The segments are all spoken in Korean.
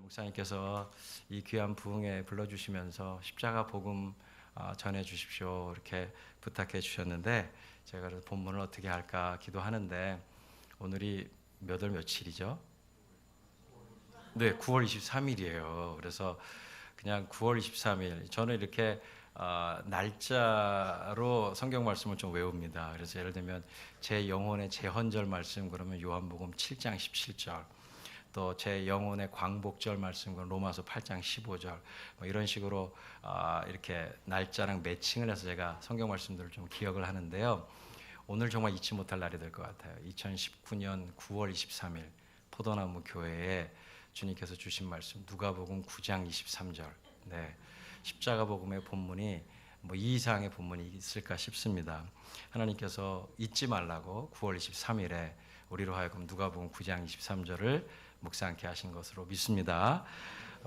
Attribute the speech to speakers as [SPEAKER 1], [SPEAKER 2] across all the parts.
[SPEAKER 1] 목사님께서 이 귀한 부흥에 불러주시면서 십자가 복음 전해 주십시오 이렇게 부탁해 주셨는데 제가 그래서 본문을 어떻게 할까 기도하는데 오늘이 몇 월 며칠이죠? 네, 9월 23일이에요. 그래서 그냥 9월 23일 저는 이렇게 날짜로 성경 말씀을 좀 외웁니다. 그래서 예를 들면 제 영혼의 제헌절 말씀 그러면 요한복음 7장 17절, 또 제 영혼의 광복절 말씀 그러면 로마서 8장 15절, 뭐 이런 식으로 이렇게 날짜랑 매칭을 해서 제가 성경 말씀들을 좀 기억을 하는데요. 오늘 정말 잊지 못할 날이 될 것 같아요. 2019년 9월 23일 포도나무 교회에 주님께서 주신 말씀 누가복음 9장 23절. 네, 십자가 복음의 본문이 뭐 이 이상의 본문이 있을까 싶습니다. 하나님께서 잊지 말라고 9월 23일에 우리로 하여금 누가복음 9장 23절을 묵상케 하신 것으로 믿습니다.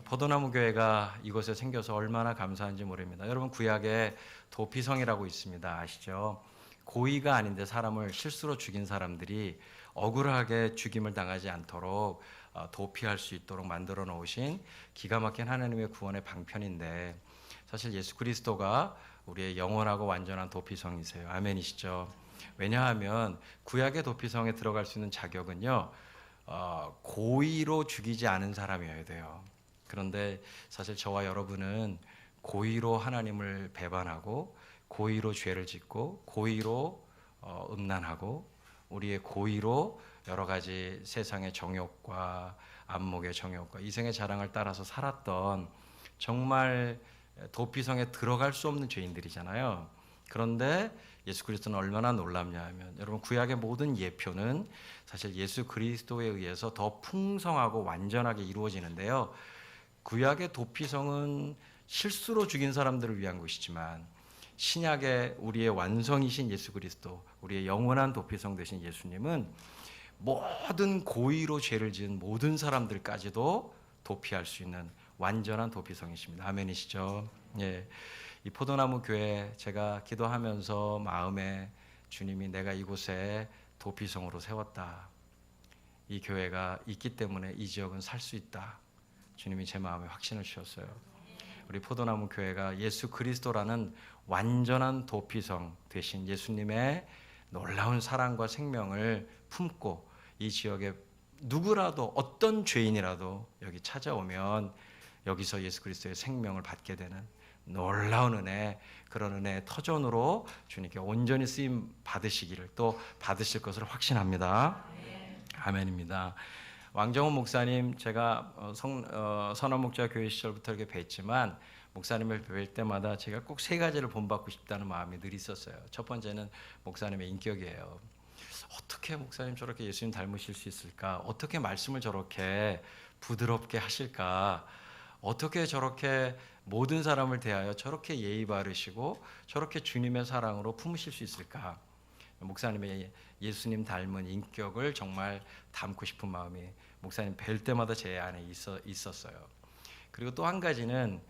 [SPEAKER 1] 포도나무 교회가 이곳에 생겨서 얼마나 감사한지 모릅니다. 여러분 구약에 도피성이라고 있습니다. 아시죠? 고의가 아닌데 사람을 실수로 죽인 사람들이 억울하게 죽임을 당하지 않도록 도피할 수 있도록 만들어 놓으신 기가 막힌 하나님의 구원의 방편인데 사실 예수 그리스도가 우리의 영원하고 완전한 도피성이세요. 아멘이시죠? 왜냐하면 구약의 도피성에 들어갈 수 있는 자격은요, 고의로 죽이지 않은 사람이어야 돼요. 그런데 사실 저와 여러분은 고의로 하나님을 배반하고 고의로 죄를 짓고 고의로 음란하고 우리의 고의로 여러 가지 세상의 정욕과 안목의 정욕과 이생의 자랑을 따라서 살았던 정말 도피성에 들어갈 수 없는 죄인들이잖아요. 그런데 예수 그리스도는 얼마나 놀랍냐 하면 여러분 구약의 모든 예표는 사실 예수 그리스도에 의해서 더 풍성하고 완전하게 이루어지는데요. 구약의 도피성은 실수로 죽인 사람들을 위한 것이지만 신약의 우리의 완성이신 예수 그리스도, 우리의 영원한 도피성 되신 예수님은 모든 고의로 죄를 지은 모든 사람들까지도 도피할 수 있는 완전한 도피성이십니다. 아멘이시죠? 예. 이 포도나무 교회 제가 기도하면서 마음에 주님이 내가 이곳에 도피성으로 세웠다. 이 교회가 있기 때문에 이 지역은 살 수 있다. 주님이 제 마음에 확신을 주셨어요. 우리 포도나무 교회가 예수 그리스도라는 완전한 도피성 되신 예수님의 놀라운 사랑과 생명을 품고 이 지역에 누구라도 어떤 죄인이라도 여기 찾아오면 여기서 예수 그리스도의 생명을 받게 되는 놀라운 은혜, 그런 은혜의 터전으로 주님께 온전히 쓰임 받으시기를 또 받으실 것을 확신합니다. 아멘입니다. 왕정훈 목사님 제가 선원목자교회 시절부터 이렇게 뵀지만 목사님을 뵐 때마다 제가 꼭 세 가지를 본받고 싶다는 마음이 늘 있었어요. 첫 번째는 목사님의 인격이에요. 어떻게 목사님 저렇게 예수님 닮으실 수 있을까? 어떻게 말씀을 저렇게 부드럽게 하실까? 어떻게 저렇게 모든 사람을 대하여 저렇게 예의 바르시고 저렇게 주님의 사랑으로 품으실 수 있을까? 목사님의 예수님 닮은 인격을 정말 담고 싶은 마음이 목사님 뵐 때마다 제 안에 있었어요. 그리고 또 한 가지는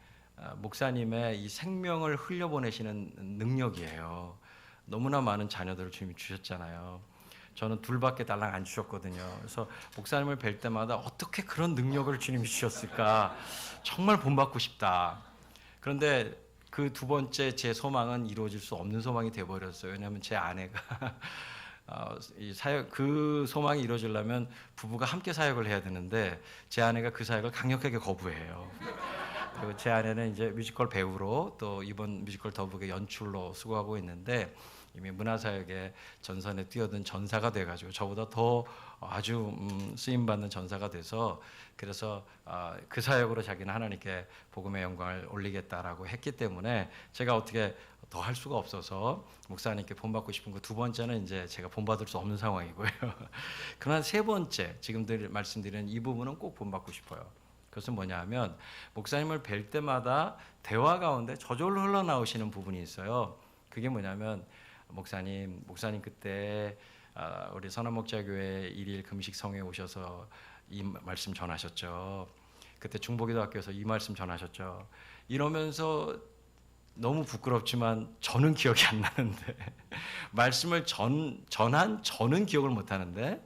[SPEAKER 1] 목사님의 이 생명을 흘려보내시는 능력이에요. 너무나 많은 자녀들을 주님이 주셨잖아요. 저는 둘밖에 달랑 안 주셨거든요. 그래서 목사님을 뵐 때마다 어떻게 그런 능력을 주님이 주셨을까? 정말 본받고 싶다. 그런데 그 두 번째 제 소망은 이루어질 수 없는 소망이 되어버렸어요. 왜냐하면 제 아내가 그 소망이 이루어지려면 부부가 함께 사역을 해야 되는데 제 아내가 그 사역을 강력하게 거부해요. 그리고 제 아내는 이제 뮤지컬 배우로 또 이번 뮤지컬 더북의 연출로 수고하고 있는데 이미 문화사역에 전선에 뛰어든 전사가 돼가지고 저보다 더 아주 쓰임받는 전사가 돼서 그래서 그 사역으로 자기는 하나님께 복음의 영광을 올리겠다라고 했기 때문에 제가 어떻게 더 할 수가 없어서 목사님께 본받고 싶은 거 두 번째는 이제 제가 본받을 수 없는 상황이고요. 그러나 세 번째 지금 말씀드리는 이 부분은 꼭 본받고 싶어요. 그것은 뭐냐 하면 목사님을 뵐 때마다 대화 가운데 저절로 흘러나오시는 부분이 있어요. 그게 뭐냐면 목사님 그때 우리 선원목자교회 일일 금식 성회에 오셔서 이 말씀 전하셨죠. 그때 중보기도학교에서 이 말씀 전하셨죠. 이러면서 너무 부끄럽지만 저는 기억이 안 나는데 말씀을 전한 저는 기억을 못 하는데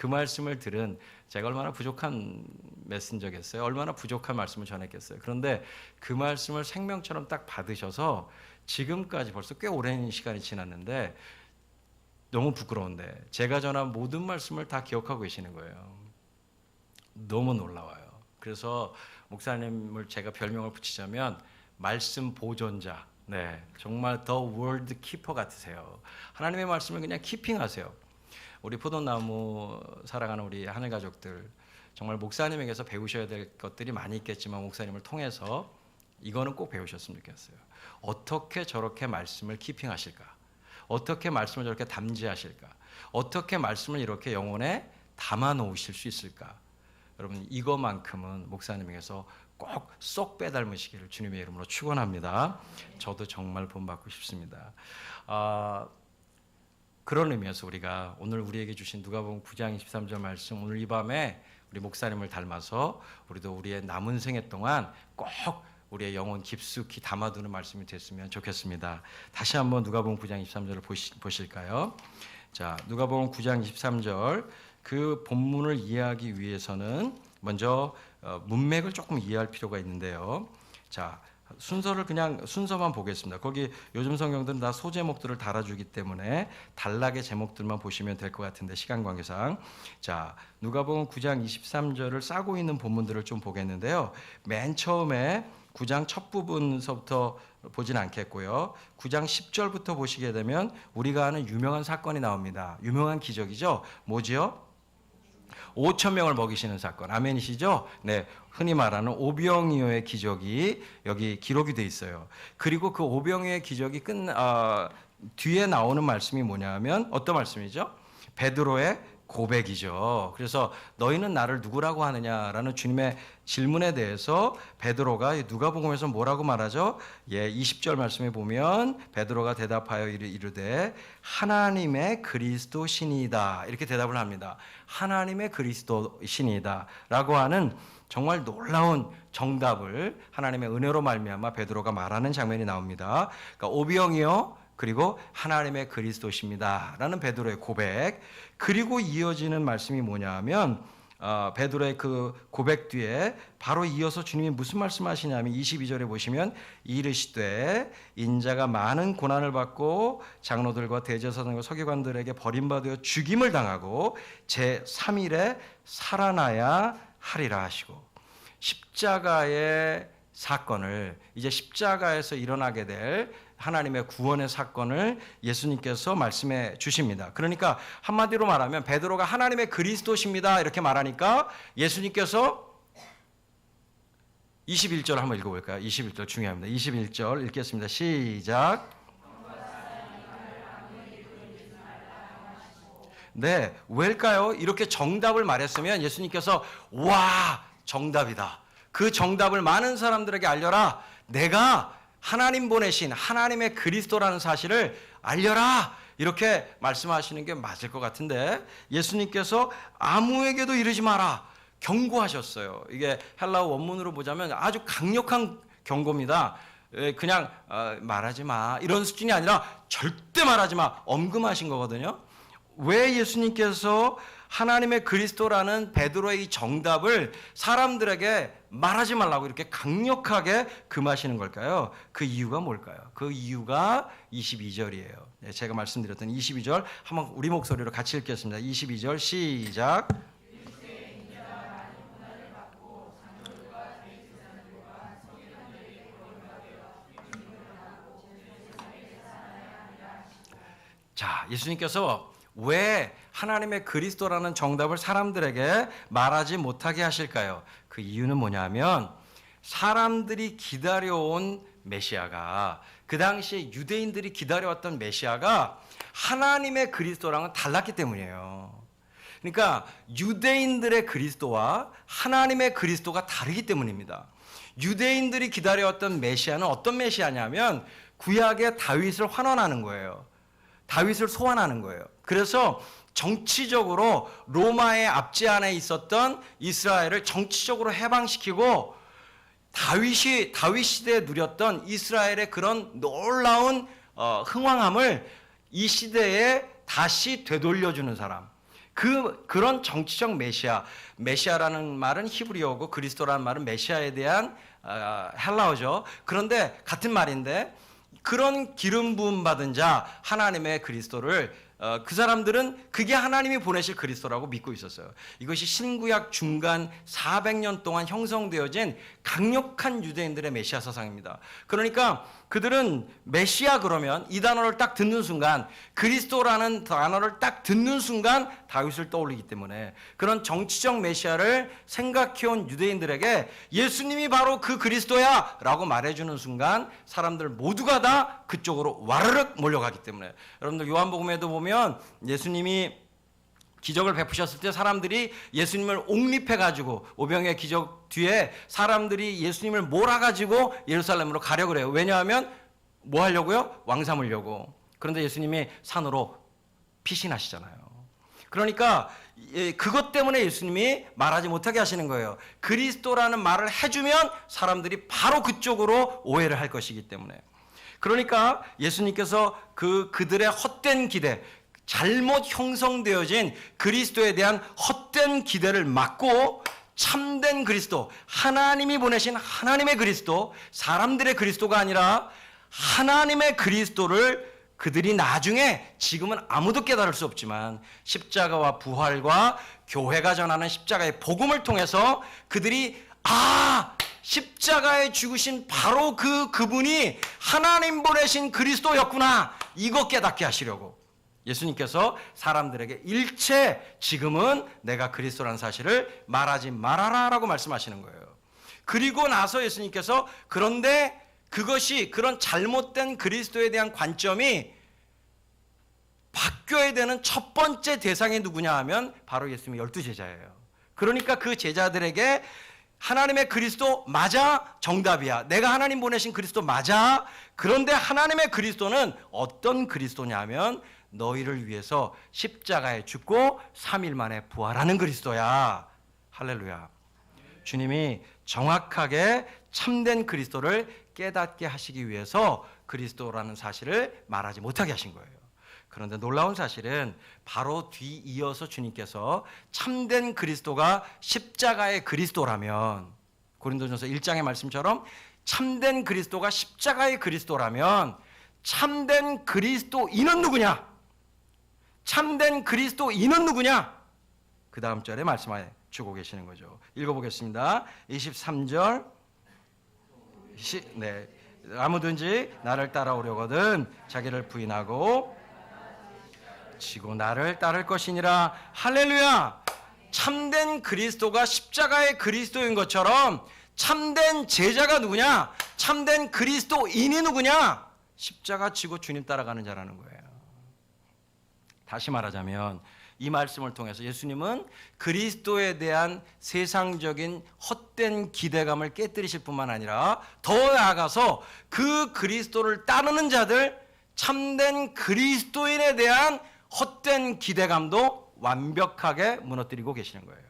[SPEAKER 1] 그 말씀을 들은 제가 얼마나 부족한 메신저겠어요. 얼마나 부족한 말씀을 전했겠어요. 그런데 그 말씀을 생명처럼 딱 받으셔서 지금까지 벌써 꽤 오랜 시간이 지났는데 너무 부끄러운데 제가 전한 모든 말씀을 다 기억하고 계시는 거예요. 너무 놀라워요. 그래서 목사님을 제가 별명을 붙이자면 말씀 보존자, 네, 정말 더 월드 키퍼 같으세요. 하나님의 말씀을 그냥 키핑하세요. 우리 포도나무 사랑하는 우리 하늘 가족들, 정말 목사님에게서 배우셔야 될 것들이 많이 있겠지만 목사님을 통해서 이거는 꼭 배우셨으면 좋겠어요. 어떻게 저렇게 말씀을 키핑하실까? 어떻게 말씀을 저렇게 담지하실까? 어떻게 말씀을 이렇게 영혼에 담아 놓으실 수 있을까? 여러분, 이거만큼은 목사님에게서 꼭 쏙 빼닮으시기를 주님의 이름으로 축원합니다. 저도 정말 본받고 싶습니다. 그런 의미에서 우리가 오늘 우리에게 주신 누가복음 9장 23절 말씀, 오늘 이 밤에 우리 목사님을 닮아서 우리도 우리의 남은 생애 동안 꼭 우리의 영혼 깊숙이 담아두는 말씀이 됐으면 좋겠습니다. 다시 한번 누가복음 9장 23절을 보실까요? 자, 누가복음 9장 23절, 그 본문을 이해하기 위해서는 먼저 문맥을 조금 이해할 필요가 있는데요. 자, 순서를 그냥 순서만 보겠습니다. 거기 요즘 성경들은 다 소제목들을 달아주기 때문에 단락의 제목들만 보시면 될 것 같은데 시간 관계상, 자, 누가복음 9장 23절을 싸고 있는 본문들을 좀 보겠는데요. 맨 처음에 9장 첫 부분서부터 보진 않겠고요. 9장 10절부터 보시게 되면 우리가 아는 유명한 사건이 나옵니다. 유명한 기적이죠. 뭐지요? 5천 명을 먹이시는 사건. 아멘이시죠? 네, 흔히 말하는 오병이어의 기적이 여기 기록이 돼 있어요. 그리고 그 오병이어의 기적이 뒤에 나오는 말씀이 뭐냐면 어떤 말씀이죠? 베드로의 고백이죠. 그래서 너희는 나를 누구라고 하느냐라는 주님의 질문에 대해서 베드로가 누가복음에서 뭐라고 말하죠? 20절 말씀에 보면 베드로가 대답하여 이르되 하나님의 그리스도시니이다, 이렇게 대답을 합니다. 하나님의 그리스도시니이다 라고 하는 정말 놀라운 정답을 하나님의 은혜로 말미암아 베드로가 말하는 장면이 나옵니다. 그러니까 오병이어 그리고 하나님의 그리스도십니다 라는 베드로의 고백, 그리고 이어지는 말씀이 뭐냐면 베드로의 그 고백 뒤에 바로 이어서 주님이 무슨 말씀하시냐면 22절에 보시면 이르시되 인자가 많은 고난을 받고 장로들과 대제사장과 서기관들에게 버림받아 죽임을 당하고 제3일에 살아나야 하리라 하시고, 십자가의 사건을, 이제 십자가에서 일어나게 될 하나님의 구원의 사건을 예수님께서 말씀해 주십니다. 그러니까 한마디로 말하면 베드로가 하나님의 그리스도십니다 이렇게 말하니까 예수님께서 21절 한번 읽어볼까요? 21절 중요합니다. 21절 읽겠습니다. 시작. 네, 왜일까요? 이렇게 정답을 말했으면 예수님께서 와, 정답이다. 그 정답을 많은 사람들에게 알려라. 내가 하나님 보내신 하나님의 그리스도라는 사실을 알려라, 이렇게 말씀하시는 게 맞을 것 같은데 예수님께서 아무에게도 이르지 마라 경고하셨어요. 이게 헬라어 원문으로 보자면 아주 강력한 경고입니다. 그냥 말하지 마 이런 수준이 아니라 절대 말하지 마, 엄금하신 거거든요. 왜 예수님께서 하나님의 그리스도라는 베드로의 이 정답을 사람들에게 말하지 말라고 이렇게 강력하게 금하시는 걸까요? 그 이유가 뭘까요? 그 이유가 22절이에요. 제가 말씀드렸던 22절 한번 우리 목소리로 같이 읽겠습니다. 22절 시작. 자, 예수님께서 왜 하나님의 그리스도라는 정답을 사람들에게 말하지 못하게 하실까요? 그 이유는 뭐냐면 사람들이 기다려온 메시아가, 그 당시에 유대인들이 기다려왔던 메시아가 하나님의 그리스도랑은 달랐기 때문이에요. 그러니까 유대인들의 그리스도와 하나님의 그리스도가 다르기 때문입니다. 유대인들이 기다려왔던 메시아는 어떤 메시아냐면 구약의 다윗을 환원하는 거예요. 다윗을 소환하는 거예요. 그래서 정치적으로 로마의 압제 안에 있었던 이스라엘을 정치적으로 해방시키고 다윗 시대에 누렸던 이스라엘의 그런 놀라운 흥왕함을 이 시대에 다시 되돌려주는 사람. 그런 정치적 메시아라는 말은 히브리어고 그리스도라는 말은 메시아에 대한 헬라어죠. 그런데 같은 말인데 그런 기름 부음 받은 자 하나님의 그리스도를 그 사람들은 그게 하나님이 보내실 그리스도라고 믿고 있었어요. 이것이 신구약 중간 400년 동안 형성되어진 강력한 유대인들의 메시아 사상입니다. 그러니까 그들은 메시아 그러면 이 단어를 딱 듣는 순간, 그리스도라는 단어를 딱 듣는 순간 다윗을 떠올리기 때문에 그런 정치적 메시아를 생각해온 유대인들에게 예수님이 바로 그 그리스도야 라고 말해주는 순간 사람들 모두가 다 그쪽으로 와르륵 몰려가기 때문에, 여러분들 요한복음에도 보면 예수님이 기적을 베푸셨을 때 사람들이 예수님을 옥립해가지고 오병이의 기적 뒤에 사람들이 예수님을 몰아가지고 예루살렘으로 가려고 그래요. 왜냐하면 뭐 하려고요? 왕 삼으려고. 그런데 예수님이 산으로 피신하시잖아요. 그러니까 그것 때문에 예수님이 말하지 못하게 하시는 거예요. 그리스도라는 말을 해주면 사람들이 바로 그쪽으로 오해를 할 것이기 때문에. 그러니까 예수님께서 그들의 헛된 기대, 잘못 형성되어진 그리스도에 대한 헛된 기대를 막고 참된 그리스도, 하나님이 보내신 하나님의 그리스도, 사람들의 그리스도가 아니라 하나님의 그리스도를 그들이 나중에, 지금은 아무도 깨달을 수 없지만 십자가와 부활과 교회가 전하는 십자가의 복음을 통해서 그들이 십자가에 죽으신 바로 그분이 하나님 보내신 그리스도였구나, 이거 깨닫게 하시려고 예수님께서 사람들에게 일체 지금은 내가 그리스도라는 사실을 말하지 말아라 라고 말씀하시는 거예요. 그리고 나서 예수님께서 그런데 그런 잘못된 그리스도에 대한 관점이 바뀌어야 되는 첫 번째 대상이 누구냐 하면 바로 예수님의 12제자예요. 그러니까 그 제자들에게 하나님의 그리스도 맞아? 정답이야. 내가 하나님 보내신 그리스도 맞아? 그런데 하나님의 그리스도는 어떤 그리스도냐면 너희를 위해서 십자가에 죽고 3일 만에 부활하는 그리스도야. 할렐루야. 주님이 정확하게 참된 그리스도를 깨닫게 하시기 위해서 그리스도라는 사실을 말하지 못하게 하신 거예요. 그런데 놀라운 사실은 바로 뒤이어서 주님께서 참된 그리스도가 십자가의 그리스도라면, 고린도전서 1장의 말씀처럼 참된 그리스도가 십자가의 그리스도라면 참된 그리스도인은 누구냐? 참된 그리스도인은 누구냐? 그 다음 절에 말씀해 주고 계시는 거죠. 읽어보겠습니다. 23절. 아무든지 나를 따라오려거든 자기를 부인하고 지고 나를 따를 것이니라. 할렐루야. 참된 그리스도가 십자가의 그리스도인 것처럼 참된 제자가 누구냐? 참된 그리스도인이 누구냐? 십자가 지고 주님 따라가는 자라는 거예요. 다시 말하자면 이 말씀을 통해서 예수님은 그리스도에 대한 세상적인 헛된 기대감을 깨뜨리실 뿐만 아니라 더 나아가서 그 그리스도를 따르는 자들, 참된 그리스도인에 대한 헛된 기대감도 완벽하게 무너뜨리고 계시는 거예요.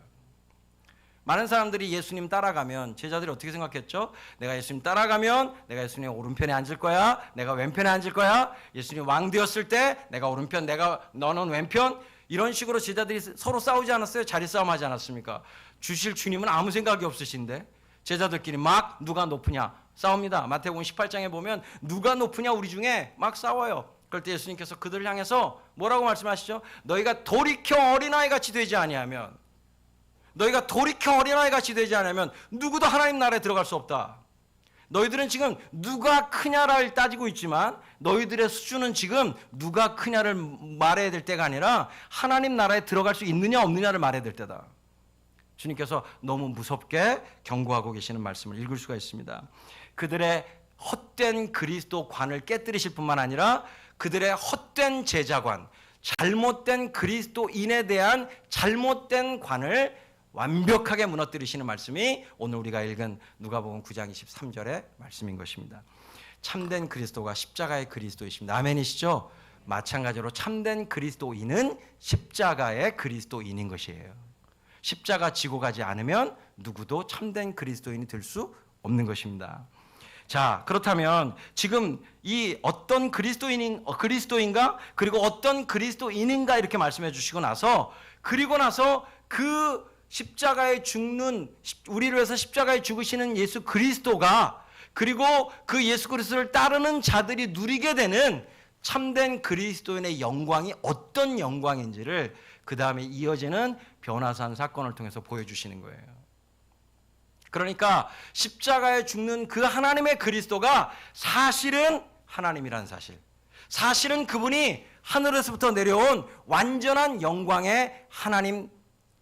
[SPEAKER 1] 많은 사람들이 예수님 따라가면, 제자들이 어떻게 생각했죠? 내가 예수님 따라가면 내가 예수님 오른편에 앉을 거야, 내가 왼편에 앉을 거야, 예수님 왕 되었을 때 내가 오른편, 너는 왼편, 이런 식으로 제자들이 서로 싸우지 않았어요? 자리 싸움 하지 않았습니까? 주실 주님은 아무 생각이 없으신데 제자들끼리 막 누가 높으냐 싸웁니다. 마태복음 18장에 보면 누가 높으냐 우리 중에 막 싸워요. 그럴 때 예수님께서 그들을 향해서 뭐라고 말씀하시죠? 너희가 돌이켜 어린아이같이 되지 아니하면, 너희가 돌이켜 어린아이같이 되지 않으면 누구도 하나님 나라에 들어갈 수 없다. 너희들은 지금 누가 크냐를 따지고 있지만 너희들의 수준은 지금 누가 크냐를 말해야 될 때가 아니라 하나님 나라에 들어갈 수 있느냐 없느냐를 말해야 될 때다. 주님께서 너무 무섭게 경고하고 계시는 말씀을 읽을 수가 있습니다. 그들의 헛된 그리스도관을 깨뜨리실 뿐만 아니라 그들의 헛된 제자관, 잘못된 그리스도인에 대한 잘못된 관을 완벽하게 무너뜨리시는 말씀이 오늘 우리가 읽은 누가복음 9장 23절의 말씀인 것입니다. 참된 그리스도가 십자가의 그리스도이십니다. 아멘이시죠? 마찬가지로 참된 그리스도인은 십자가의 그리스도인인 것이에요. 십자가 지고 가지 않으면 누구도 참된 그리스도인이 될 수 없는 것입니다. 자, 그렇다면 지금 이 어떤 그리스도인가 그리고 어떤 그리스도인인가 이렇게 말씀해 주시고 나서 그리고 나서 그 십자가에 죽는 우리를 위해서 십자가에 죽으시는 예수 그리스도가 그리고 그 예수 그리스도를 따르는 자들이 누리게 되는 참된 그리스도인의 영광이 어떤 영광인지를 그 다음에 이어지는 변화산 사건을 통해서 보여주시는 거예요. 그러니까 십자가에 죽는 그 하나님의 그리스도가 사실은 하나님이라는 사실, 사실은 그분이 하늘에서부터 내려온 완전한 영광의 하나님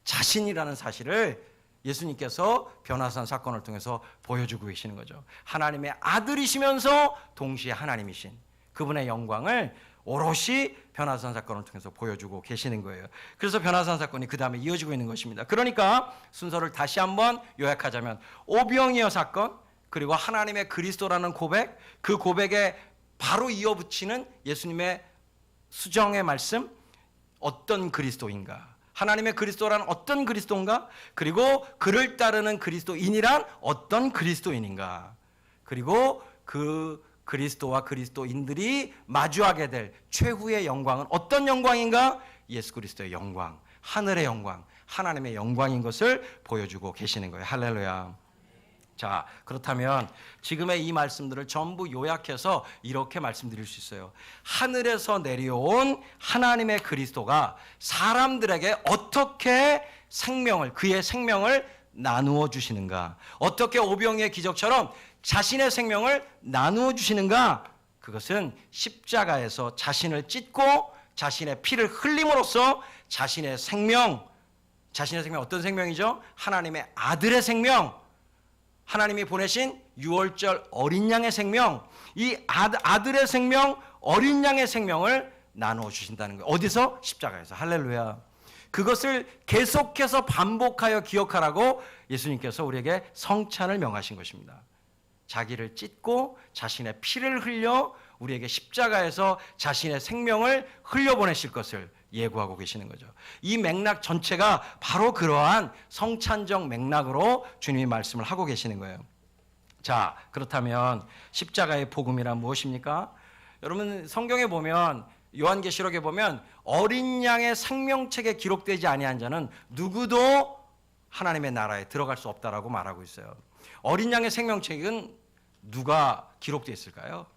[SPEAKER 1] 자신이라는 사실을 예수님께서 변화산 사건을 통해서 보여주고 계시는 거죠. 하나님의 아들이시면서 동시에 하나님이신 그분의 영광을 오롯이 변화산 사건을 통해서 보여주고 계시는 거예요. 그래서 변화산 사건이 그 다음에 이어지고 있는 것입니다. 그러니까 순서를 다시 한번 요약하자면 오병이어 사건, 그리고 하나님의 그리스도라는 고백, 그 고백에 바로 이어붙이는 예수님의 수정의 말씀, 어떤 그리스도인가, 하나님의 그리스도란 어떤 그리스도인가, 그리고 그를 따르는 그리스도인이란 어떤 그리스도인인가, 그리고 그 그리스도와 그리스도인들이 마주하게 될 최후의 영광은 어떤 영광인가? 예수 그리스도의 영광, 하늘의 영광, 하나님의 영광인 것을 보여주고 계시는 거예요. 할렐루야. 자, 그렇다면 지금의 이 말씀들을 전부 요약해서 이렇게 말씀드릴 수 있어요. 하늘에서 내려온 하나님의 그리스도가 사람들에게 어떻게 생명을, 그의 생명을 나누어 주시는가, 어떻게 오병이의 기적처럼 자신의 생명을 나누어 주시는가, 그것은 십자가에서 자신을 찢고 자신의 피를 흘림으로써 자신의 생명 어떤 생명이죠? 하나님의 아들의 생명, 하나님이 보내신 유월절 어린 양의 생명, 이 아들의 생명, 어린 양의 생명을 나누어 주신다는 거예요. 어디서? 십자가에서. 할렐루야. 그것을 계속해서 반복하여 기억하라고 예수님께서 우리에게 성찬을 명하신 것입니다. 자기를 찢고 자신의 피를 흘려 우리에게 십자가에서 자신의 생명을 흘려보내실 것을 예고하고 계시는 거죠. 이 맥락 전체가 바로 그러한 성찬적 맥락으로 주님이 말씀을 하고 계시는 거예요. 자, 그렇다면 십자가의 복음이란 무엇입니까? 여러분 성경에 보면, 요한계시록에 보면 어린 양의 생명책에 기록되지 아니한 자는 누구도 하나님의 나라에 들어갈 수 없다라고 말하고 있어요. 어린 양의 생명책은 누가 기록되어 있을까요?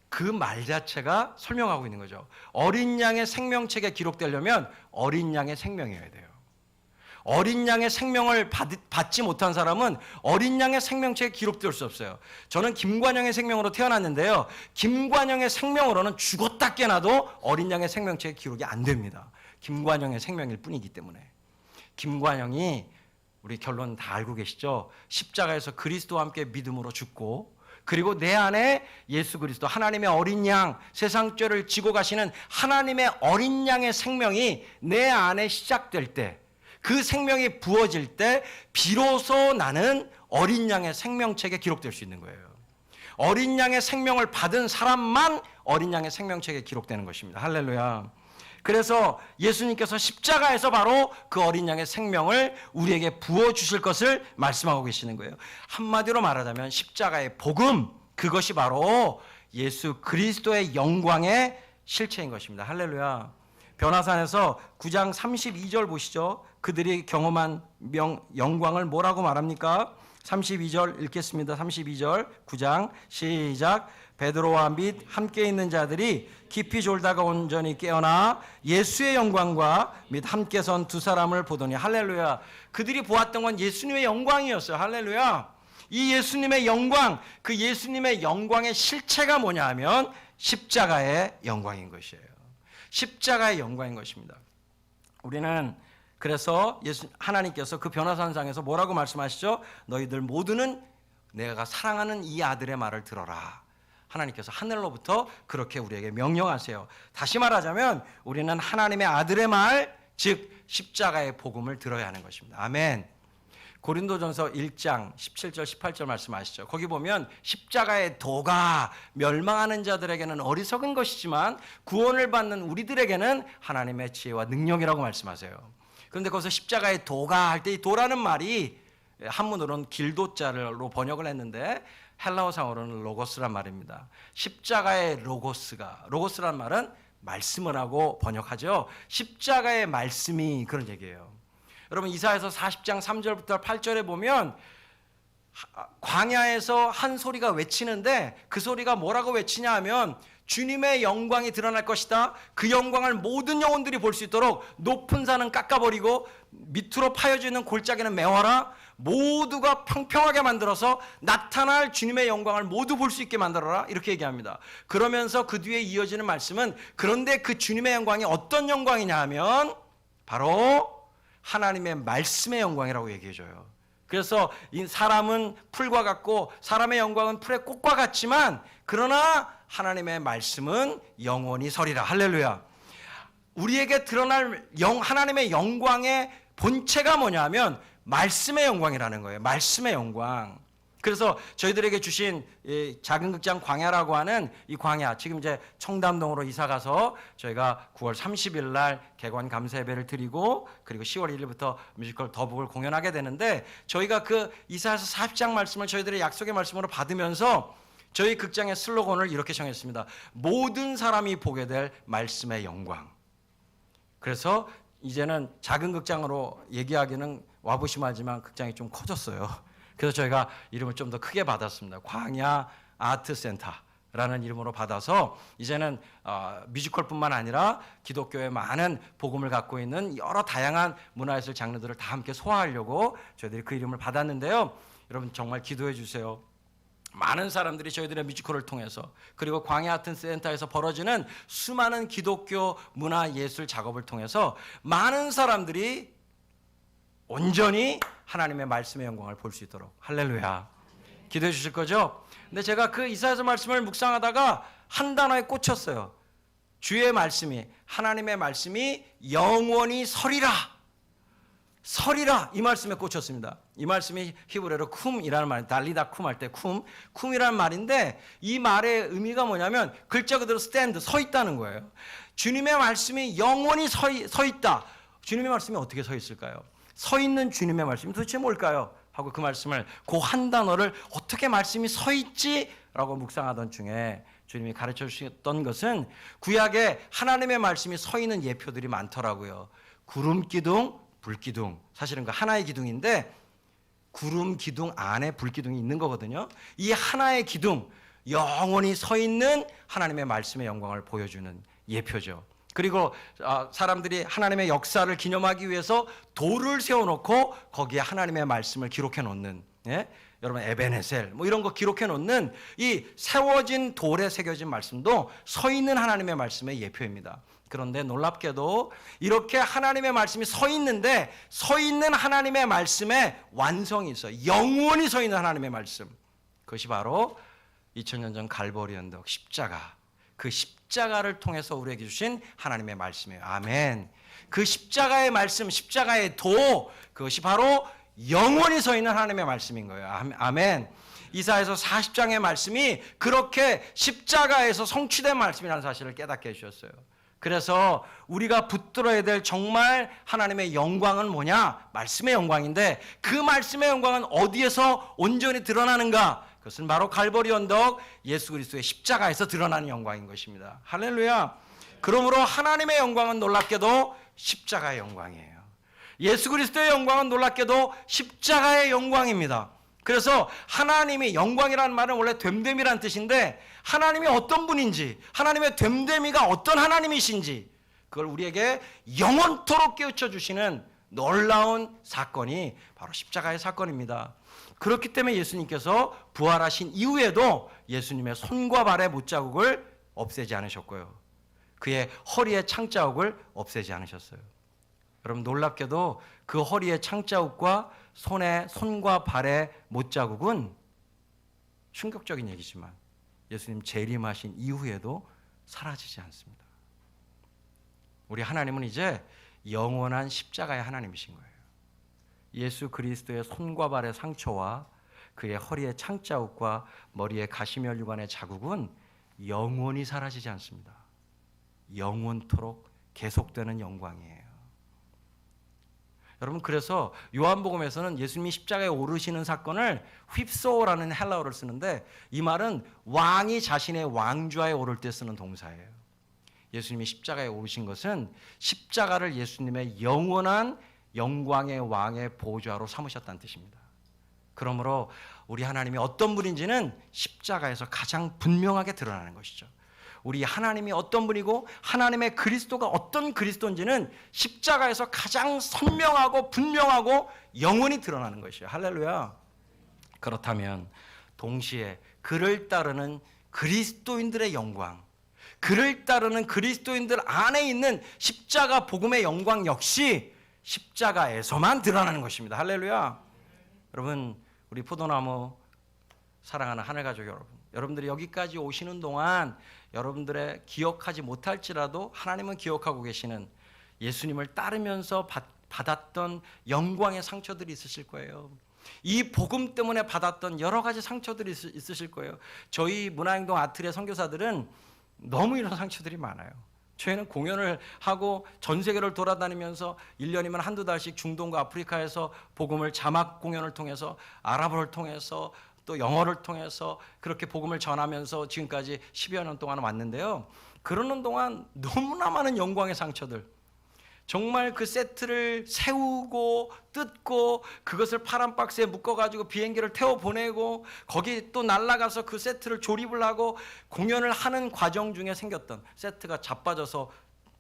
[SPEAKER 1] 그 말 자체가 설명하고 있는 거죠. 어린 양의 생명책에 기록되려면 어린 양의 생명이어야 돼요. 어린 양의 생명을 받지 못한 사람은 어린 양의 생명책에 기록될 수 없어요. 저는 김관영의 생명으로 태어났는데요, 김관영의 생명으로는 죽었다 깨나도 어린 양의 생명책에 기록이 안 됩니다. 김관영의 생명일 뿐이기 때문에. 김관영이, 우리 결론 다 알고 계시죠? 십자가에서 그리스도와 함께 믿음으로 죽고, 그리고 내 안에 예수 그리스도 하나님의 어린 양, 세상 죄를 지고 가시는 하나님의 어린 양의 생명이 내 안에 시작될 때, 그 생명이 부어질 때 비로소 나는 어린 양의 생명책에 기록될 수 있는 거예요. 어린 양의 생명을 받은 사람만 어린 양의 생명책에 기록되는 것입니다. 할렐루야. 그래서 예수님께서 십자가에서 바로 그 어린 양의 생명을 우리에게 부어주실 것을 말씀하고 계시는 거예요. 한마디로 말하자면 십자가의 복음, 그것이 바로 예수 그리스도의 영광의 실체인 것입니다. 할렐루야. 변화산에서 9장 32절 보시죠. 그들이 경험한 영광을 뭐라고 말합니까? 32절 읽겠습니다. 32절 9장 시작. 베드로와 및 함께 있는 자들이 깊이 졸다가 온전히 깨어나 예수의 영광과 및 함께 선 두 사람을 보더니, 할렐루야. 그들이 보았던 건 예수님의 영광이었어요. 할렐루야. 이 예수님의 영광, 그 예수님의 영광의 실체가 뭐냐 하면 십자가의 영광인 것이에요. 십자가의 영광인 것입니다. 우리는 그래서 하나님께서 그 변화산상에서 뭐라고 말씀하시죠? 너희들 모두는 내가 사랑하는 이 아들의 말을 들어라. 하나님께서 하늘로부터 그렇게 우리에게 명령하세요. 다시 말하자면 우리는 하나님의 아들의 말, 즉 십자가의 복음을 들어야 하는 것입니다. 아멘. 고린도전서 1장 17절 18절 말씀 아시죠? 거기 보면 십자가의 도가 멸망하는 자들에게는 어리석은 것이지만 구원을 받는 우리들에게는 하나님의 지혜와 능력이라고 말씀하세요. 그런데 거기서 십자가의 도가 할 때 이 도라는 말이 한문으로는 길도자로 번역을 했는데 헬라어상으로는 로고스란 말입니다. 십자가의 로고스란 말은 말씀을 하고 번역하죠. 십자가의 말씀이 그런 얘기예요. 여러분 이사야서 40장 3절부터 8절에 보면 광야에서 한 소리가 외치는데 그 소리가 뭐라고 외치냐 하면 주님의 영광이 드러날 것이다. 그 영광을 모든 영혼들이 볼 수 있도록 높은 산은 깎아버리고 밑으로 파여져 있는 골짜기는 메워라. 모두가 평평하게 만들어서 나타날 주님의 영광을 모두 볼 수 있게 만들어라. 이렇게 얘기합니다. 그러면서 그 뒤에 이어지는 말씀은 그런데 그 주님의 영광이 어떤 영광이냐 하면 바로 하나님의 말씀의 영광이라고 얘기해줘요. 그래서 이 사람은 풀과 같고 사람의 영광은 풀의 꽃과 같지만 그러나 하나님의 말씀은 영원히 서리라. 할렐루야. 우리에게 드러날 하나님의 영광의 본체가 뭐냐면 말씀의 영광이라는 거예요. 말씀의 영광. 그래서 저희들에게 주신 작은 극장 광야라고 하는 이 광야, 지금 이제 청담동으로 이사 가서 저희가 9월 30일 날 개관 감사 예배를 드리고 그리고 10월 1일부터 뮤지컬 더북을 공연하게 되는데 저희가 그 이사야서 40장 말씀을 저희들의 약속의 말씀으로 받으면서 저희 극장의 슬로건을 이렇게 정했습니다. 모든 사람이 보게 될 말씀의 영광. 그래서 이제는 작은 극장으로 얘기하기는 와보심하지만 극장이 좀 커졌어요. 그래서 저희가 이름을 좀 더 크게 받았습니다. 광야 아트센터라는 이름으로 받아서 이제는 뮤지컬뿐만 아니라 기독교의 많은 복음을 갖고 있는 여러 다양한 문화예술 장르들을 다 함께 소화하려고 저희들이 그 이름을 받았는데요. 여러분 정말 기도해 주세요. 많은 사람들이 저희들의 뮤지컬을 통해서 그리고 광야 아트센터에서 벌어지는 수많은 기독교 문화예술 작업을 통해서 많은 사람들이 온전히 하나님의 말씀의 영광을 볼 수 있도록 할렐루야 기도해 주실 거죠? 근데 제가 그 이사야서 말씀을 묵상하다가 한 단어에 꽂혔어요. 주의 말씀이 하나님의 말씀이 영원히 서리라. 서리라 이 말씀에 꽂혔습니다. 이 말씀이 히브리어로 쿰이라는 말, 달리다 쿰 할 때 쿰이라는 말인데 이 말의 의미가 뭐냐면 글자 그대로 스탠드, 서 있다는 거예요. 주님의 말씀이 영원히 서 있다. 주님의 말씀이 어떻게 서 있을까요? 서 있는 주님의 말씀이 도대체 뭘까요? 하고 그 말씀을 그 한 단어를 어떻게 말씀이 서 있지라고 묵상하던 중에 주님이 가르쳐 주셨던 것은 구약에 하나님의 말씀이 서 있는 예표들이 많더라고요. 구름 기둥, 불 기둥. 사실은 그 하나의 기둥인데 구름 기둥 안에 불 기둥이 있는 거거든요. 이 하나의 기둥, 영원히 서 있는 하나님의 말씀의 영광을 보여주는 예표죠. 그리고 사람들이 하나님의 역사를 기념하기 위해서 돌을 세워놓고 거기에 하나님의 말씀을 기록해 놓는, 예? 여러분 에베네셀 뭐 이런 거 기록해 놓는 이 세워진 돌에 새겨진 말씀도 서 있는 하나님의 말씀의 예표입니다. 그런데 놀랍게도 이렇게 하나님의 말씀이 서 있는데 서 있는 하나님의 말씀에 완성이 있어요. 영원히 서 있는 하나님의 말씀. 그것이 바로 2000년 전 갈보리 언덕 십자가. 그 십자가를 통해서 우리에게 주신 하나님의 말씀이에요. 아멘. 그 십자가의 말씀, 십자가의 도, 그것이 바로 영원히 서 있는 하나님의 말씀인 거예요. 아멘. 이사야서 40장의 말씀이 그렇게 십자가에서 성취된 말씀이라는 사실을 깨닫게 해주셨어요. 그래서 우리가 붙들어야 될 정말 하나님의 영광은 뭐냐? 말씀의 영광인데 그 말씀의 영광은 어디에서 온전히 드러나는가? 그것은 바로 갈보리 언덕 예수 그리스도의 십자가에서 드러나는 영광인 것입니다. 할렐루야. 그러므로 하나님의 영광은 놀랍게도 십자가의 영광이에요. 예수 그리스도의 영광은 놀랍게도 십자가의 영광입니다. 그래서 하나님이 영광이라는 말은 원래 됨됨이라는 뜻인데 하나님이 어떤 분인지, 하나님의 됨됨이가 어떤 하나님이신지 그걸 우리에게 영원토록 깨우쳐 주시는 놀라운 사건이 바로 십자가의 사건입니다. 그렇기 때문에 예수님께서 부활하신 이후에도 예수님의 손과 발의 못자국을 없애지 않으셨고요. 그의 허리의 창자국을 없애지 않으셨어요. 여러분 놀랍게도 그 허리의 창자국과 손과 발의 못자국은 충격적인 얘기지만 예수님 재림하신 이후에도 사라지지 않습니다. 우리 하나님은 이제 영원한 십자가의 하나님이신 거예요. 예수 그리스도의 손과 발의 상처와 그의 허리의 창자국과 머리의 가시면류관의 자국은 영원히 사라지지 않습니다. 영원토록 계속되는 영광이에요. 여러분, 그래서 요한복음에서는 예수님이 십자가에 오르시는 사건을 휩소라는 헬라어를 쓰는데, 이 말은 왕이 자신의 왕좌에 오를 때 쓰는 동사예요. 예수님이 십자가에 오르신 것은 십자가를 예수님의 영원한 영광의 왕의 보좌로 삼으셨다는 뜻입니다. 그러므로 우리 하나님이 어떤 분인지는 십자가에서 가장 분명하게 드러나는 것이죠. 우리 하나님이 어떤 분이고 하나님의 그리스도가 어떤 그리스도인지는 십자가에서 가장 선명하고 분명하고 영원히 드러나는 것이에요. 할렐루야. 그렇다면 동시에 그를 따르는 그리스도인들의 영광, 그를 따르는 그리스도인들 안에 있는 십자가 복음의 영광 역시 십자가에서만 드러나는 것입니다. 할렐루야. 여러분, 우리 포도나무 사랑하는 하늘가족 여러분, 여러분들이 여기까지 오시는 동안 여러분들의 기억하지 못할지라도 하나님은 기억하고 계시는 예수님을 따르면서 받았던 영광의 상처들이 있으실 거예요. 이 복음 때문에 받았던 여러 가지 상처들이 있으실 거예요. 저희 문화행동 아틀의 선교사들은 너무 이런 상처들이 많아요. 저희는 공연을 하고 전 세계를 돌아다니면서 1년이면 한두 달씩 중동과 아프리카에서 복음을 자막 공연을 통해서 아랍어를 통해서 또 영어를 통해서 그렇게 복음을 전하면서 지금까지 10여 년 동안 왔는데요. 그러는 동안 너무나 많은 영광의 상처들, 정말 그 세트를 세우고 뜯고 그것을 파란 박스에 묶어가지고 비행기를 태워 보내고 거기 또 날아가서 그 세트를 조립을 하고 공연을 하는 과정 중에 생겼던, 세트가 자빠져서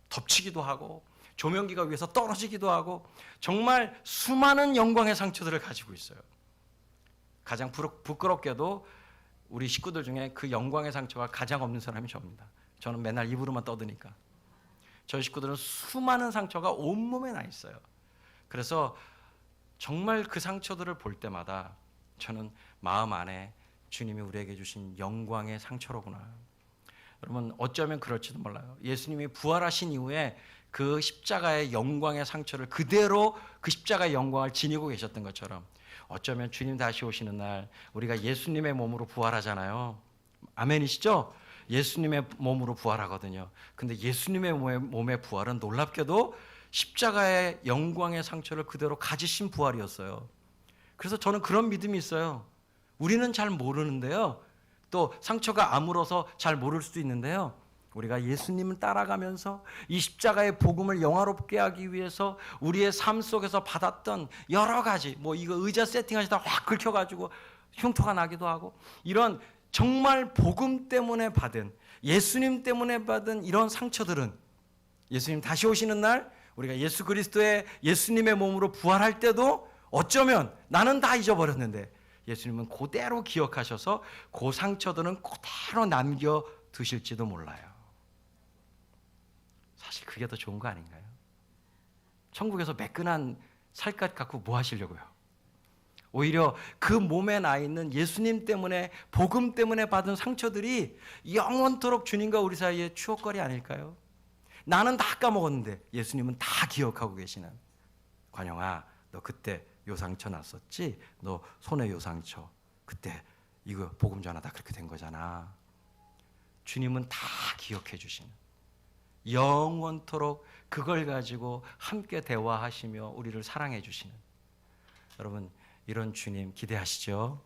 [SPEAKER 1] 덮치기도 하고 조명기가 위에서 떨어지기도 하고 정말 수많은 영광의 상처들을 가지고 있어요. 가장 부끄럽게도 우리 식구들 중에 그 영광의 상처가 가장 없는 사람이 저입니다. 저는 맨날 입으로만 떠드니까. 저희 식구들은 수많은 상처가 온몸에 나 있어요. 그래서 정말 그 상처들을 볼 때마다 저는 마음 안에 주님이 우리에게 주신 영광의 상처로구나. 여러분, 어쩌면 그럴지도 몰라요. 예수님이 부활하신 이후에 그 십자가의 영광의 상처를 그대로 그 십자가의 영광을 지니고 계셨던 것처럼 어쩌면 주님 다시 오시는 날 우리가 예수님의 몸으로 부활하잖아요. 아멘이시죠? 예수님의 몸으로 부활하거든요. 근데 예수님의 몸의 부활은 놀랍게도 십자가의 영광의 상처를 그대로 가지신 부활이었어요. 그래서 저는 그런 믿음이 있어요. 우리는 잘 모르는데요. 또 상처가 아물어서 잘 모를 수도 있는데요. 우리가 예수님을 따라가면서 이 십자가의 복음을 영화롭게 하기 위해서 우리의 삶 속에서 받았던 여러 가지, 뭐 이거 의자 세팅하시다 확 긁혀가지고 흉터가 나기도 하고, 이런 정말 복음 때문에 받은, 예수님 때문에 받은 이런 상처들은 예수님 다시 오시는 날 우리가 예수 그리스도의 예수님의 몸으로 부활할 때도 어쩌면 나는 다 잊어버렸는데 예수님은 그대로 기억하셔서 그 상처들은 그대로 남겨 두실지도 몰라요. 사실 그게 더 좋은 거 아닌가요? 천국에서 매끈한 살갗 갖고 뭐 하시려고요? 오히려 그 몸에 나 있는 예수님 때문에, 복음 때문에 받은 상처들이 영원토록 주님과 우리 사이의 추억거리 아닐까요? 나는 다 까먹었는데 예수님은 다 기억하고 계시는. 관영아, 너 그때 요 상처 났었지? 너 손에 요 상처, 그때 이거 복음 전하다 그렇게 된 거잖아. 주님은 다 기억해 주시는, 영원토록 그걸 가지고 함께 대화하시며 우리를 사랑해 주시는, 여러분 이런 주님 기대하시죠?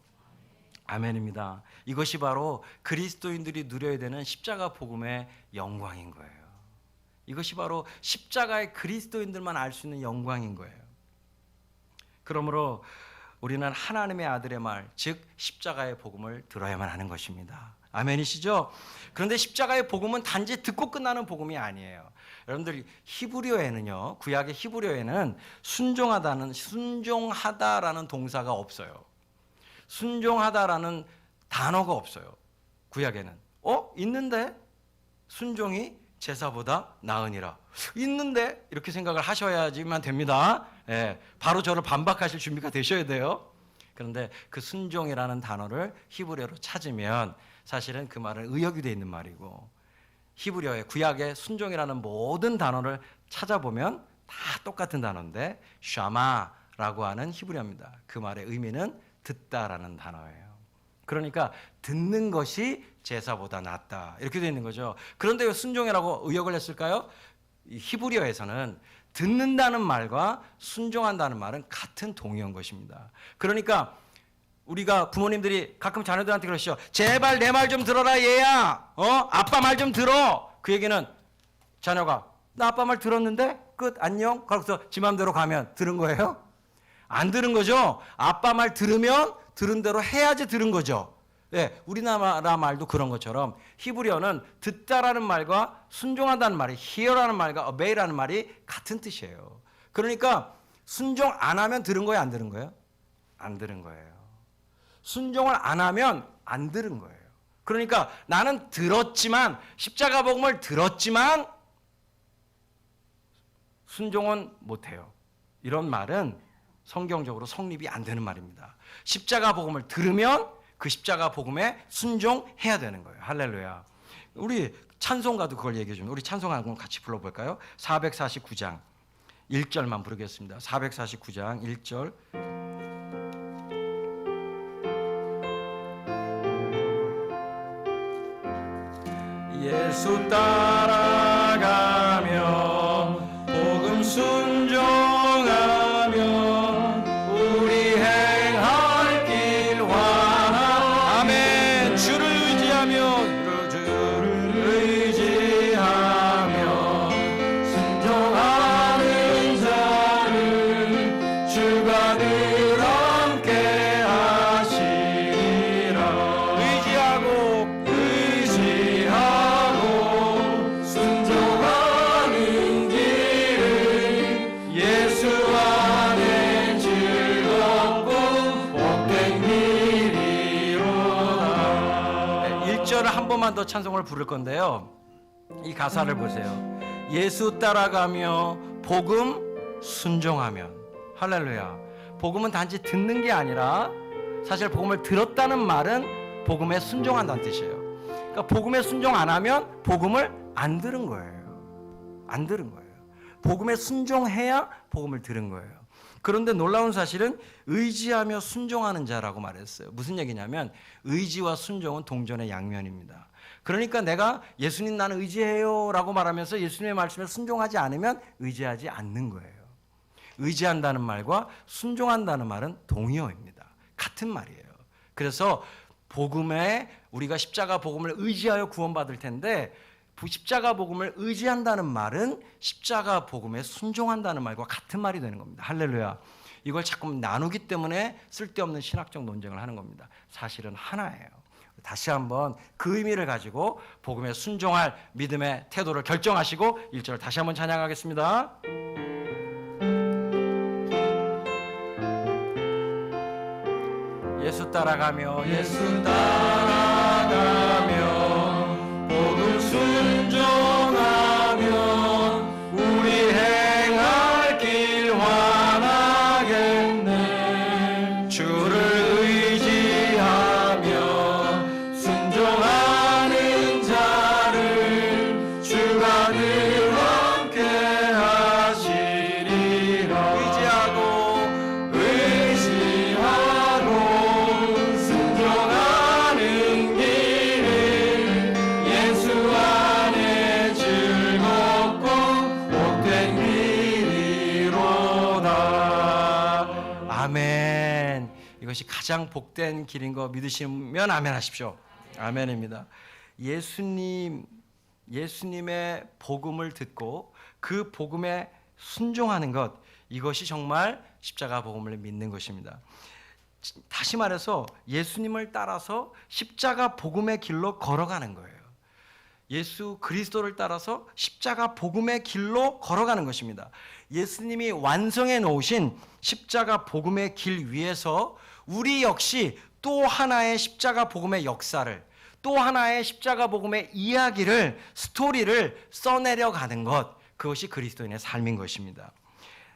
[SPEAKER 1] 아멘입니다. 이것이 바로 그리스도인들이 누려야 되는 십자가 복음의 영광인 거예요. 이것이 바로 십자가의 그리스도인들만 알 수 있는 영광인 거예요. 그러므로 우리는 하나님의 아들의 말, 즉 십자가의 복음을 들어야만 하는 것입니다. 아멘이시죠? 그런데 십자가의 복음은 단지 듣고 끝나는 복음이 아니에요. 여러분들 히브리어에는요, 구약의 히브리어에는 순종하다라는 동사가 없어요. 순종하다라는 단어가 없어요. 구약에는. 있는데? 순종이 제사보다 나으니라. 있는데? 이렇게 생각을 하셔야지만 됩니다. 바로 저를 반박하실 준비가 되셔야 돼요. 그런데 그 순종이라는 단어를 히브리어로 찾으면 사실은 그 말은 의역이 되어 있는 말이고, 히브리어의 구약의 순종이라는 모든 단어를 찾아보면 다 똑같은 단어인데 샤마라고 하는 히브리어입니다. 그 말의 의미는 듣다라는 단어예요. 그러니까 듣는 것이 제사보다 낫다 이렇게 되어 있는 거죠. 그런데 왜 순종이라고 의역을 했을까요? 이 히브리어에서는 듣는다는 말과 순종한다는 말은 같은 동의어인 것입니다. 그러니까 우리가 부모님들이 가끔 자녀들한테 그러시죠. 제발 내 말 좀 들어라 얘야. 아빠 말 좀 들어. 그 얘기는 자녀가 나 아빠 말 들었는데 끝 안녕. 그래서 지 맘대로 가면 들은 거예요? 안 들은 거죠. 아빠 말 들으면 들은 대로 해야지 들은 거죠. 예, 우리나라 말도 그런 것처럼 히브리어는 듣다라는 말과 순종한다는 말이 hear라는 말과 obey라는 말이 같은 뜻이에요. 그러니까 순종 안 하면 들은 거예요, 안 들은 거예요? 안 들은 거예요. 순종을 안 하면 안 들은 거예요. 그러니까 나는 들었지만 십자가 복음을 들었지만 순종은 못해요. 이런 말은 성경적으로 성립이 안 되는 말입니다. 십자가 복음을 들으면 그 십자가 복음에 순종해야 되는 거예요. 할렐루야. 우리 찬송가도 그걸 얘기해 줍니다. 우리 찬송 한번 같이 불러볼까요? 449장 1절만 부르겠습니다. 449장 1절. 예수 따라가며 복음 순종하며 우리 행할 길 환하. 아멘. 주를 의지하며 순종하는 자를 주가 늘 함께 하시리라. 의지하고 순종하는 길을 예수 안에 즐겁고 복된 길이로다. 1절을 한 번만 더 찬송을 부를 건데요. 이 가사를 보세요. 예수 따라가며 복음 순종하면. 할렐루야. 복음은 단지 듣는 게 아니라 사실 복음을 들었다는 말은 복음에 순종한다는 뜻이에요. 그러니까 복음에 순종 안 하면 복음을 안 들은 거예요. 안 들은 거예요. 복음에 순종해야 복음을 들은 거예요. 그런데 놀라운 사실은 의지하며 순종하는 자라고 말했어요. 무슨 얘기냐면 의지와 순종은 동전의 양면입니다. 그러니까 내가 예수님 나는 의지해요 라고 말하면서 예수님의 말씀에 순종하지 않으면 의지하지 않는 거예요. 의지한다는 말과 순종한다는 말은 동의어입니다. 같은 말이에요. 그래서 복음에 우리가 십자가 복음을 의지하여 구원받을 텐데 십자가 복음을 의지한다는 말은 십자가 복음에 순종한다는 말과 같은 말이 되는 겁니다. 할렐루야. 이걸 자꾸 나누기 때문에 쓸데없는 신학적 논쟁을 하는 겁니다. 사실은 하나예요. 다시 한번 그 의미를 가지고 복음에 순종할 믿음의 태도를 결정하시고 1절 다시 한번 찬양하겠습니다. 예수 따라가며 복음 순종하며 우리 행할 길 환하겠네. 주를 의지하며 순종하는 자를 주가 늘 함께 하시리라. 의지하고 순종하는 길을 예수 안에 즐겁고 복된 길이로다. 아멘. 이것이 가장 복된 길인 거 믿으시면 아멘 하십시오. 아멘입니다. 예수님의 복음을 듣고 그 복음에 순종하는 것, 이것이 정말 십자가 복음을 믿는 것입니다. 다시 말해서 예수님을 따라서 십자가 복음의 길로 걸어가는 거예요. 예수 그리스도를 따라서 십자가 복음의 길로 걸어가는 것입니다. 예수님이 완성해 놓으신 십자가 복음의 길 위에서 우리 역시 또 하나의 십자가 복음의 역사를, 또 하나의 십자가 복음의 이야기를, 스토리를 써내려 가는 것, 그것이 그리스도인의 삶인 것입니다.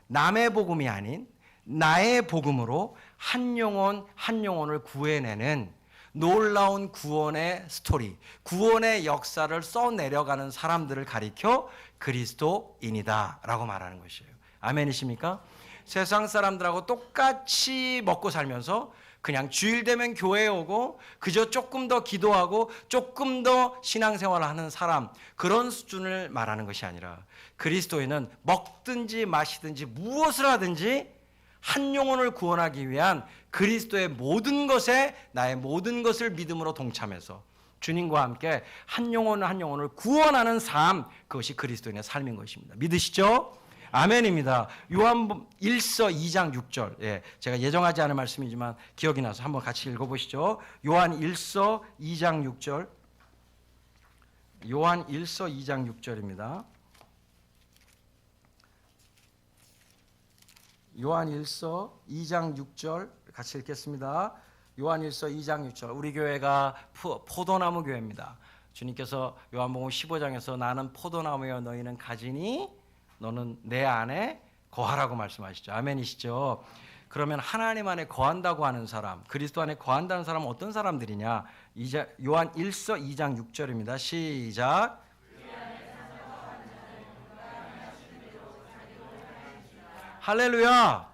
[SPEAKER 1] 남의 복음이 아닌 나의 복음으로 한 영혼 한 영혼을 구해내는 놀라운 구원의 스토리, 구원의 역사를 써내려가는 사람들을 가리켜 그리스도인이다 라고 말하는 것이에요. 아멘이십니까? 세상 사람들하고 똑같이 먹고 살면서 그냥 주일 되면 교회에 오고 그저 조금 더 기도하고 조금 더 신앙생활을 하는 사람, 그런 수준을 말하는 것이 아니라 그리스도인은 먹든지 마시든지 무엇을 하든지 한 영혼을 구원하기 위한 그리스도의 모든 것에 나의 모든 것을 믿음으로 동참해서 주님과 함께 한 영혼을 구원하는 삶, 그것이 그리스도인의 삶인 것입니다. 믿으시죠? 아멘입니다. 요한 1서 2장 6절. 예, 제가 예정하지 않은 말씀이지만 기억이 나서 한번 같이 읽어보시죠. 요한 1서 2장 6절. 요한 1서 2장 6절입니다. 요한 1서 2장 6절 같이 읽겠습니다. 요한 1서 2장 6절. 우리 교회가 포도나무 교회입니다. 주님께서 요한복음 15장에서 나는 포도나무여 너희는 가지니 너는 내 안에 거하라고 말씀하시죠. 아멘이시죠? 그러면 하나님 안에 거한다고 하는 사람, 그리스도 안에 거한다는 사람은 어떤 사람들이냐? 요한 1서 2장 6절입니다. 시작. 할렐루야.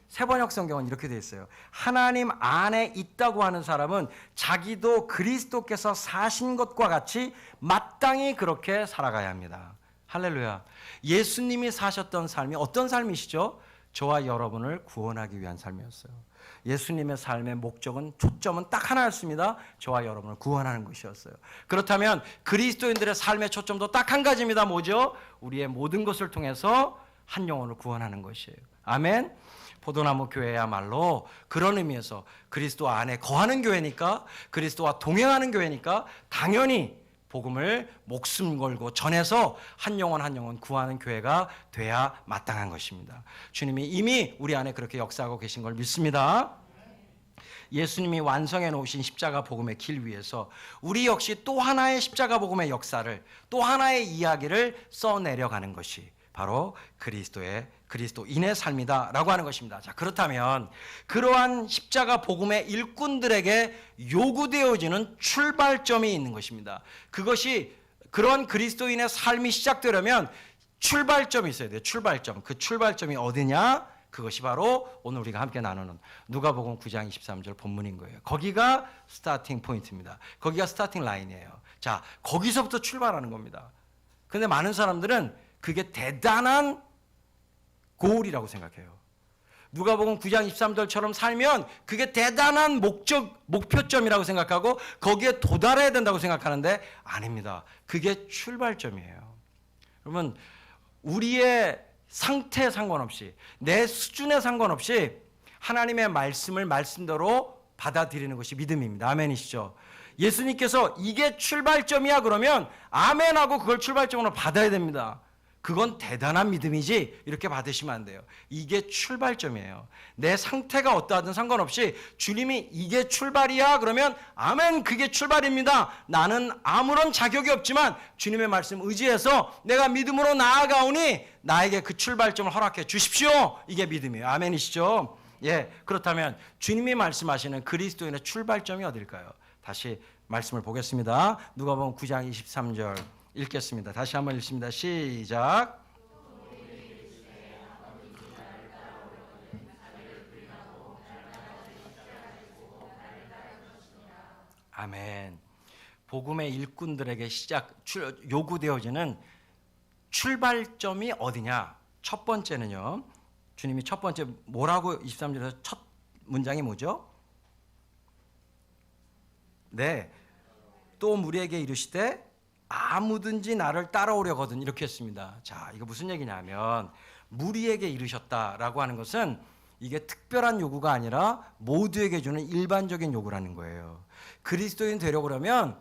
[SPEAKER 1] 새번역 성경은 이렇게 되어 있어요. 하나님 안에 있다고 하는 사람은 자기도 그리스도께서 사신 것과 같이 마땅히 그렇게 살아가야 합니다. 할렐루야. 예수님이 사셨던 삶이 어떤 삶이시죠? 저와 여러분을 구원하기 위한 삶이었어요. 예수님의 삶의 목적은, 초점은 딱 하나였습니다. 저와 여러분을 구원하는 것이었어요. 그렇다면 그리스도인들의 삶의 초점도 딱 한 가지입니다. 뭐죠? 우리의 모든 것을 통해서 한 영혼을 구원하는 것이에요. 아멘. 포도나무 교회야말로 그런 의미에서 그리스도 안에 거하는 교회니까, 그리스도와 동행하는 교회니까 당연히 복음을 목숨 걸고 전해서 한 영혼 구하는 교회가 돼야 마땅한 것입니다. 주님이 이미 우리 안에 그렇게 역사하고 계신 걸 믿습니다. 예수님이 완성해 놓으신 십자가 복음의 길 위에서 우리 역시 또 하나의 십자가 복음의 역사를, 또 하나의 이야기를 써내려가는 것이 바로 그리스도인의 삶이다라고 하는 것입니다. 자, 그렇다면 그러한 십자가 복음의 일꾼들에게 요구되어지는 출발점이 있는 것입니다. 그것이, 그런 그리스도인의 삶이 시작되려면 출발점이 있어야 돼요. 출발점. 그 출발점이 어디냐? 그것이 바로 오늘 우리가 함께 나누는 누가복음 9장 23절 본문인 거예요. 거기가 스타팅 포인트입니다. 거기가 스타팅 라인이에요. 자, 거기서부터 출발하는 겁니다. 근데 많은 사람들은 그게 대단한 고울이라고 생각해요. 누가복음 9장 23절처럼 살면 그게 대단한 목표점이라고 생각하고 거기에 도달해야 된다고 생각하는데 아닙니다. 그게 출발점이에요. 여러분, 우리의 상태에 상관없이, 내 수준에 상관없이 하나님의 말씀을 말씀대로 받아들이는 것이 믿음입니다. 아멘이시죠? 예수님께서 이게 출발점이야 그러면 아멘하고 그걸 출발점으로 받아야 됩니다. 그건 대단한 믿음이지 이렇게 받으시면 안 돼요. 이게 출발점이에요. 내 상태가 어떠하든 상관없이 주님이 이게 출발이야 그러면 아멘, 그게 출발입니다. 나는 아무런 자격이 없지만 주님의 말씀 의지해서 내가 믿음으로 나아가오니 나에게 그 출발점을 허락해 주십시오. 이게 믿음이에요. 아멘이시죠? 예, 그렇다면 주님이 말씀하시는 그리스도인의 출발점이 어딜까요? 다시 말씀을 보겠습니다. 누가복음 9장 23절 읽겠습니다. 다시 한번 읽습니다. 시작. 아멘. 복음의 일꾼들에게 요구되어지는 출발점이 어디냐? 첫 번째는요. 주님이 첫 번째 뭐라고 23절에서 첫 문장이 뭐죠? 네. 또 무리에게 이르시되 아무든지 나를 따라오려거든, 이렇게 했습니다. 자, 이거 무슨 얘기냐면 무리에게 이르셨다라고 하는 것은 이게 특별한 요구가 아니라 모두에게 주는 일반적인 요구라는 거예요. 그리스도인 되려고 그러면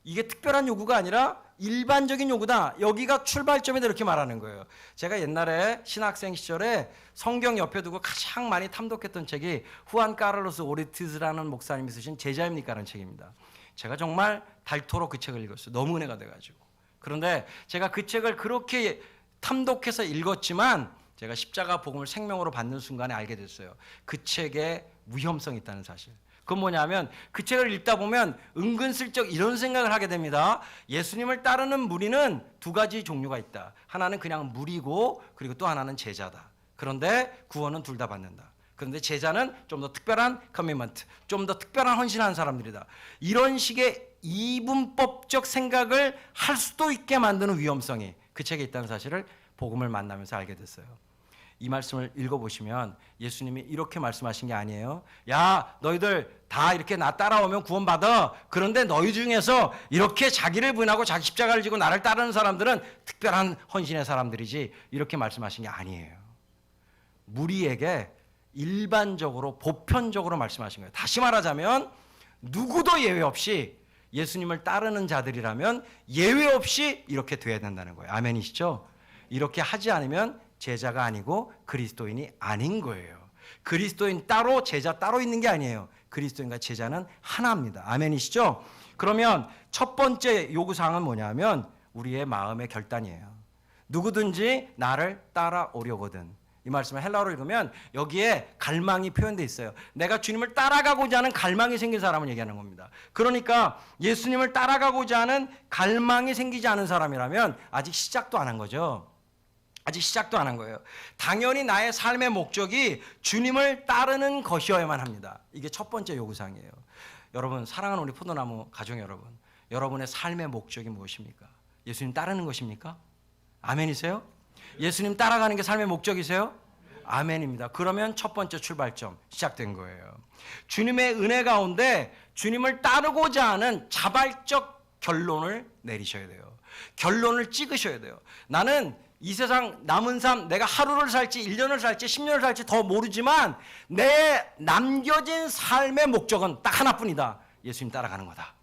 [SPEAKER 1] 이게 특별한 요구가 아니라 일반적인 요구다. 여기가 출발점이다 이렇게 말하는 거예요. 제가 옛날에 신학생 시절에 성경 옆에 두고 가장 많이 탐독했던 책이 후안 카를로스 오르티즈라는 목사님이 쓰신 제자입니까라는 책입니다. 제가 정말 닳도록 그 책을 읽었어요. 너무 은혜가 돼가지고. 그런데 제가 그 책을 그렇게 탐독해서 읽었지만 제가 십자가 복음을 생명으로 받는 순간에 알게 됐어요. 그 책에 위험성이 있다는 사실. 그건 뭐냐면 그 책을 읽다 보면 은근슬쩍 이런 생각을 하게 됩니다. 예수님을 따르는 무리는 두 가지 종류가 있다. 하나는 그냥 무리고 그리고 또 하나는 제자다. 그런데 구원은 둘 다 받는다. 그런데 제자는 좀 더 특별한 커미먼트, 좀 더 특별한 헌신하는 사람들이다. 이런 식의 이분법적 생각을 할 수도 있게 만드는 위험성이 그 책에 있다는 사실을 복음을 만나면서 알게 됐어요. 이 말씀을 읽어보시면 예수님이 이렇게 말씀하신 게 아니에요. 야, 너희들 다 이렇게 나 따라오면 구원받아. 그런데 너희 중에서 이렇게 자기를 부인하고 자기 십자가를 지고 나를 따르는 사람들은 특별한 헌신의 사람들이지, 이렇게 말씀하신 게 아니에요. 무리에게 일반적으로 보편적으로 말씀하신 거예요. 다시 말하자면 누구도 예외 없이 예수님을 따르는 자들이라면 예외 없이 이렇게 돼야 된다는 거예요. 아멘이시죠? 이렇게 하지 않으면 제자가 아니고 그리스도인이 아닌 거예요. 그리스도인 따로 제자 따로 있는 게 아니에요. 그리스도인과 제자는 하나입니다. 아멘이시죠? 그러면 첫 번째 요구사항은 뭐냐면 우리의 마음의 결단이에요. 누구든지 나를 따라오려거든. 이 말씀을 헬라어로 읽으면 여기에 갈망이 표현되어 있어요. 내가 주님을 따라가고자 하는 갈망이 생긴 사람을 얘기하는 겁니다. 그러니까 예수님을 따라가고자 하는 갈망이 생기지 않은 사람이라면 아직 시작도 안 한 거죠. 아직 시작도 안 한 거예요. 당연히 나의 삶의 목적이 주님을 따르는 것이어야만 합니다. 이게 첫 번째 요구사항이에요. 여러분, 사랑하는 우리 포도나무 가족 여러분, 여러분의 삶의 목적이 무엇입니까? 예수님 따르는 것입니까? 아멘이세요? 예수님 따라가는 게 삶의 목적이세요? 아멘입니다. 그러면 첫 번째 출발점 시작된 거예요. 주님의 은혜 가운데 주님을 따르고자 하는 자발적 결론을 내리셔야 돼요. 결론을 찍으셔야 돼요. 나는 이 세상 남은 삶, 내가 하루를 살지 1년을 살지 10년을 살지 더 모르지만 내 남겨진 삶의 목적은 딱 하나뿐이다. 예수님 따라가는 거다.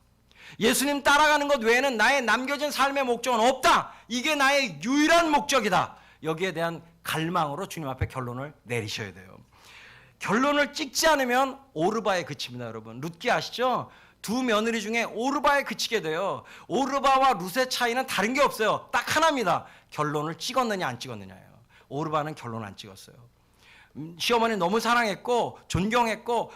[SPEAKER 1] 예수님 따라가는 것 외에는 나의 남겨진 삶의 목적은 없다. 이게 나의 유일한 목적이다. 여기에 대한 갈망으로 주님 앞에 결론을 내리셔야 돼요. 결론을 찍지 않으면 오르바에 그칩니다. 여러분, 룻기 아시죠? 두 며느리 중에 오르바에 그치게 돼요. 오르바와 룻의 차이는 다른 게 없어요. 딱 하나입니다. 결론을 찍었느냐 안 찍었느냐예요. 오르바는 결론 안 찍었어요. 시어머니 너무 사랑했고 존경했고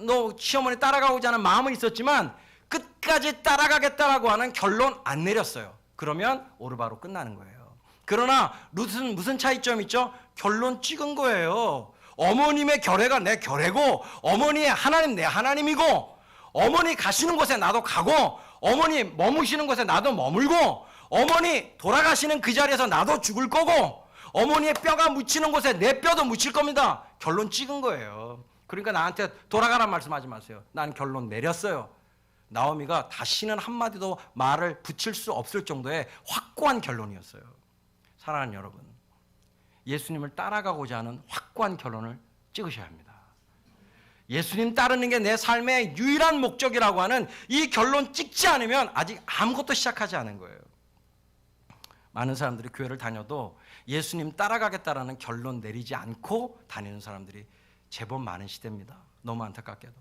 [SPEAKER 1] 너 시어머니 따라가고자 하는 마음은 있었지만 끝까지 따라가겠다라고 하는 결론 안 내렸어요. 그러면 오르바로 끝나는 거예요. 그러나 룻은 무슨 차이점이 있죠? 결론 찍은 거예요. 어머님의 결례가 내 결례고 어머니의 하나님 내 하나님이고 어머니 가시는 곳에 나도 가고 어머니 머무시는 곳에 나도 머물고 어머니 돌아가시는 그 자리에서 나도 죽을 거고 어머니의 뼈가 묻히는 곳에 내 뼈도 묻힐 겁니다. 결론 찍은 거예요. 그러니까 나한테 돌아가란 말씀하지 마세요. 난 결론 내렸어요. 나오미가 다시는 한마디도 말을 붙일 수 없을 정도의 확고한 결론이었어요. 사랑하는 여러분, 예수님을 따라가고자 하는 확고한 결론을 찍으셔야 합니다. 예수님 따르는 게 내 삶의 유일한 목적이라고 하는 이 결론 찍지 않으면 아직 아무것도 시작하지 않은 거예요. 많은 사람들이 교회를 다녀도 예수님 따라가겠다라는 결론 내리지 않고 다니는 사람들이 제법 많은 시대입니다. 너무 안타깝게도.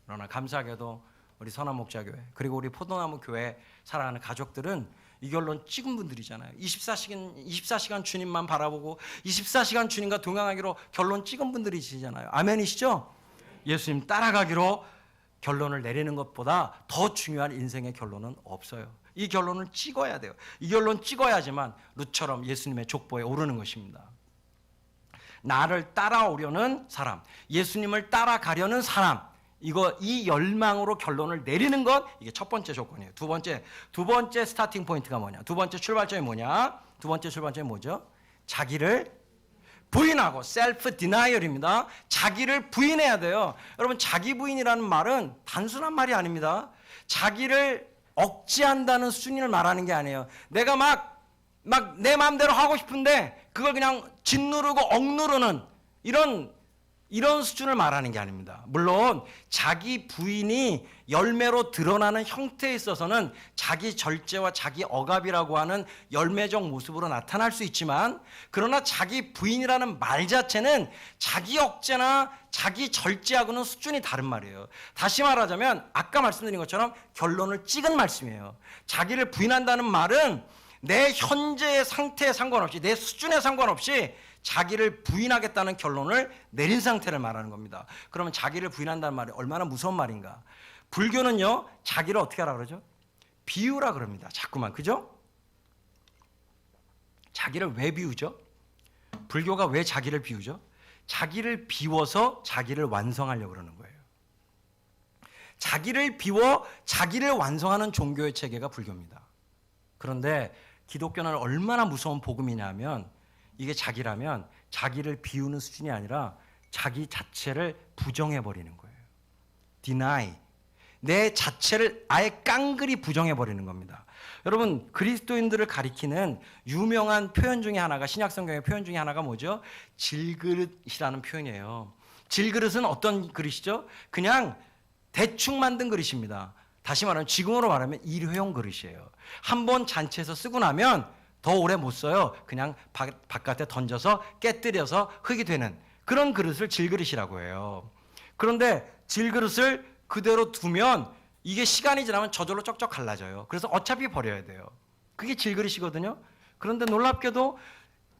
[SPEAKER 1] 그러나 감사하게도 우리 선한목자교회 그리고 우리 포도나무 교회 사랑하는 가족들은 이 결론 찍은 분들이잖아요. 24시간 주님만 바라보고 24시간 주님과 동행하기로 결론 찍은 분들이시잖아요. 아멘이시죠? 예수님 따라가기로 결론을 내리는 것보다 더 중요한 인생의 결론은 없어요. 이 결론을 찍어야 돼요. 이 결론 찍어야지만 룻처럼 예수님의 족보에 오르는 것입니다. 나를 따라오려는 사람, 예수님을 따라가려는 사람, 이 열망으로 결론을 내리는 것, 이게 첫 번째 조건이에요. 두 번째 스타팅 포인트가 뭐냐? 두 번째 출발점이 뭐냐? 두 번째 출발점이 뭐죠? 자기를 부인하고 셀프 디나이얼입니다. 자기를 부인해야 돼요. 여러분, 자기 부인이라는 말은 단순한 말이 아닙니다. 자기를 억제한다는 수준을 말하는 게 아니에요. 내가 막 내 마음대로 하고 싶은데 그걸 그냥 짓누르고 억누르는 이런 수준을 말하는 게 아닙니다. 물론 자기 부인이 열매로 드러나는 형태에 있어서는 자기 절제와 자기 억압이라고 하는 열매적 모습으로 나타날 수 있지만, 그러나 자기 부인이라는 말 자체는 자기 억제나 자기 절제하고는 수준이 다른 말이에요. 다시 말하자면 아까 말씀드린 것처럼 결론을 찍은 말씀이에요. 자기를 부인한다는 말은 내 현재의 상태에 상관없이, 내 수준에 상관없이 자기를 부인하겠다는 결론을 내린 상태를 말하는 겁니다. 그러면 자기를 부인한다는 말이 얼마나 무서운 말인가. 불교는요, 자기를 어떻게 하라 그러죠? 비유라 그럽니다. 자꾸만, 그죠? 자기를 왜 비우죠? 불교가 왜 자기를 비우죠? 자기를 비워서 자기를 완성하려고 그러는 거예요. 자기를 비워 자기를 완성하는 종교의 체계가 불교입니다. 그런데 기독교는 얼마나 무서운 복음이냐면 이게 자기라면 자기를 비우는 수준이 아니라 자기 자체를 부정해버리는 거예요. deny. 내 자체를 아예 깡그리 부정해버리는 겁니다. 여러분, 그리스도인들을 가리키는 유명한 표현 중에 하나가, 신약성경의 표현 중에 하나가 뭐죠? 질그릇이라는 표현이에요. 질그릇은 어떤 그릇이죠? 그냥 대충 만든 그릇입니다. 다시 말하면 지금으로 말하면 일회용 그릇이에요. 한번 잔치에서 쓰고 나면 더 오래 못 써요. 그냥 바깥에 던져서 깨뜨려서 흙이 되는 그런 그릇을 질그릇이라고 해요. 그런데 질그릇을 그대로 두면 이게 시간이 지나면 저절로 쩍쩍 갈라져요. 그래서 어차피 버려야 돼요. 그게 질그릇이거든요. 그런데 놀랍게도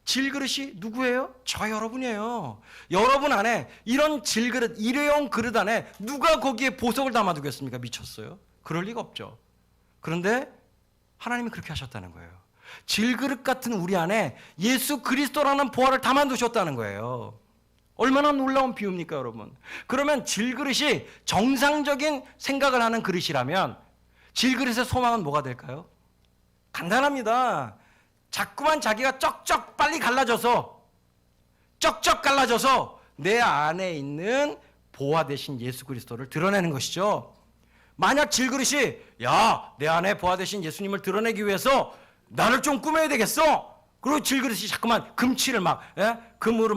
[SPEAKER 1] 질그릇이 누구예요? 저 여러분이에요. 여러분 안에 이런 질그릇, 일회용 그릇 안에 누가 거기에 보석을 담아두겠습니까? 미쳤어요? 그럴 리가 없죠. 그런데 하나님이 그렇게 하셨다는 거예요. 질그릇 같은 우리 안에 예수 그리스도라는 보화를 담아두셨다는 거예요. 얼마나 놀라운 비유입니까, 여러분? 그러면 질그릇이 정상적인 생각을 하는 그릇이라면 질그릇의 소망은 뭐가 될까요? 간단합니다. 자꾸만 자기가 쩍쩍 빨리 갈라져서 내 안에 있는 보화 대신 예수 그리스도를 드러내는 것이죠. 만약 질그릇이 내 안에 보화 대신 예수님을 드러내기 위해서 나를 좀 꾸며야 되겠어. 그리고 질그릇이 자꾸만 금칠을 금으로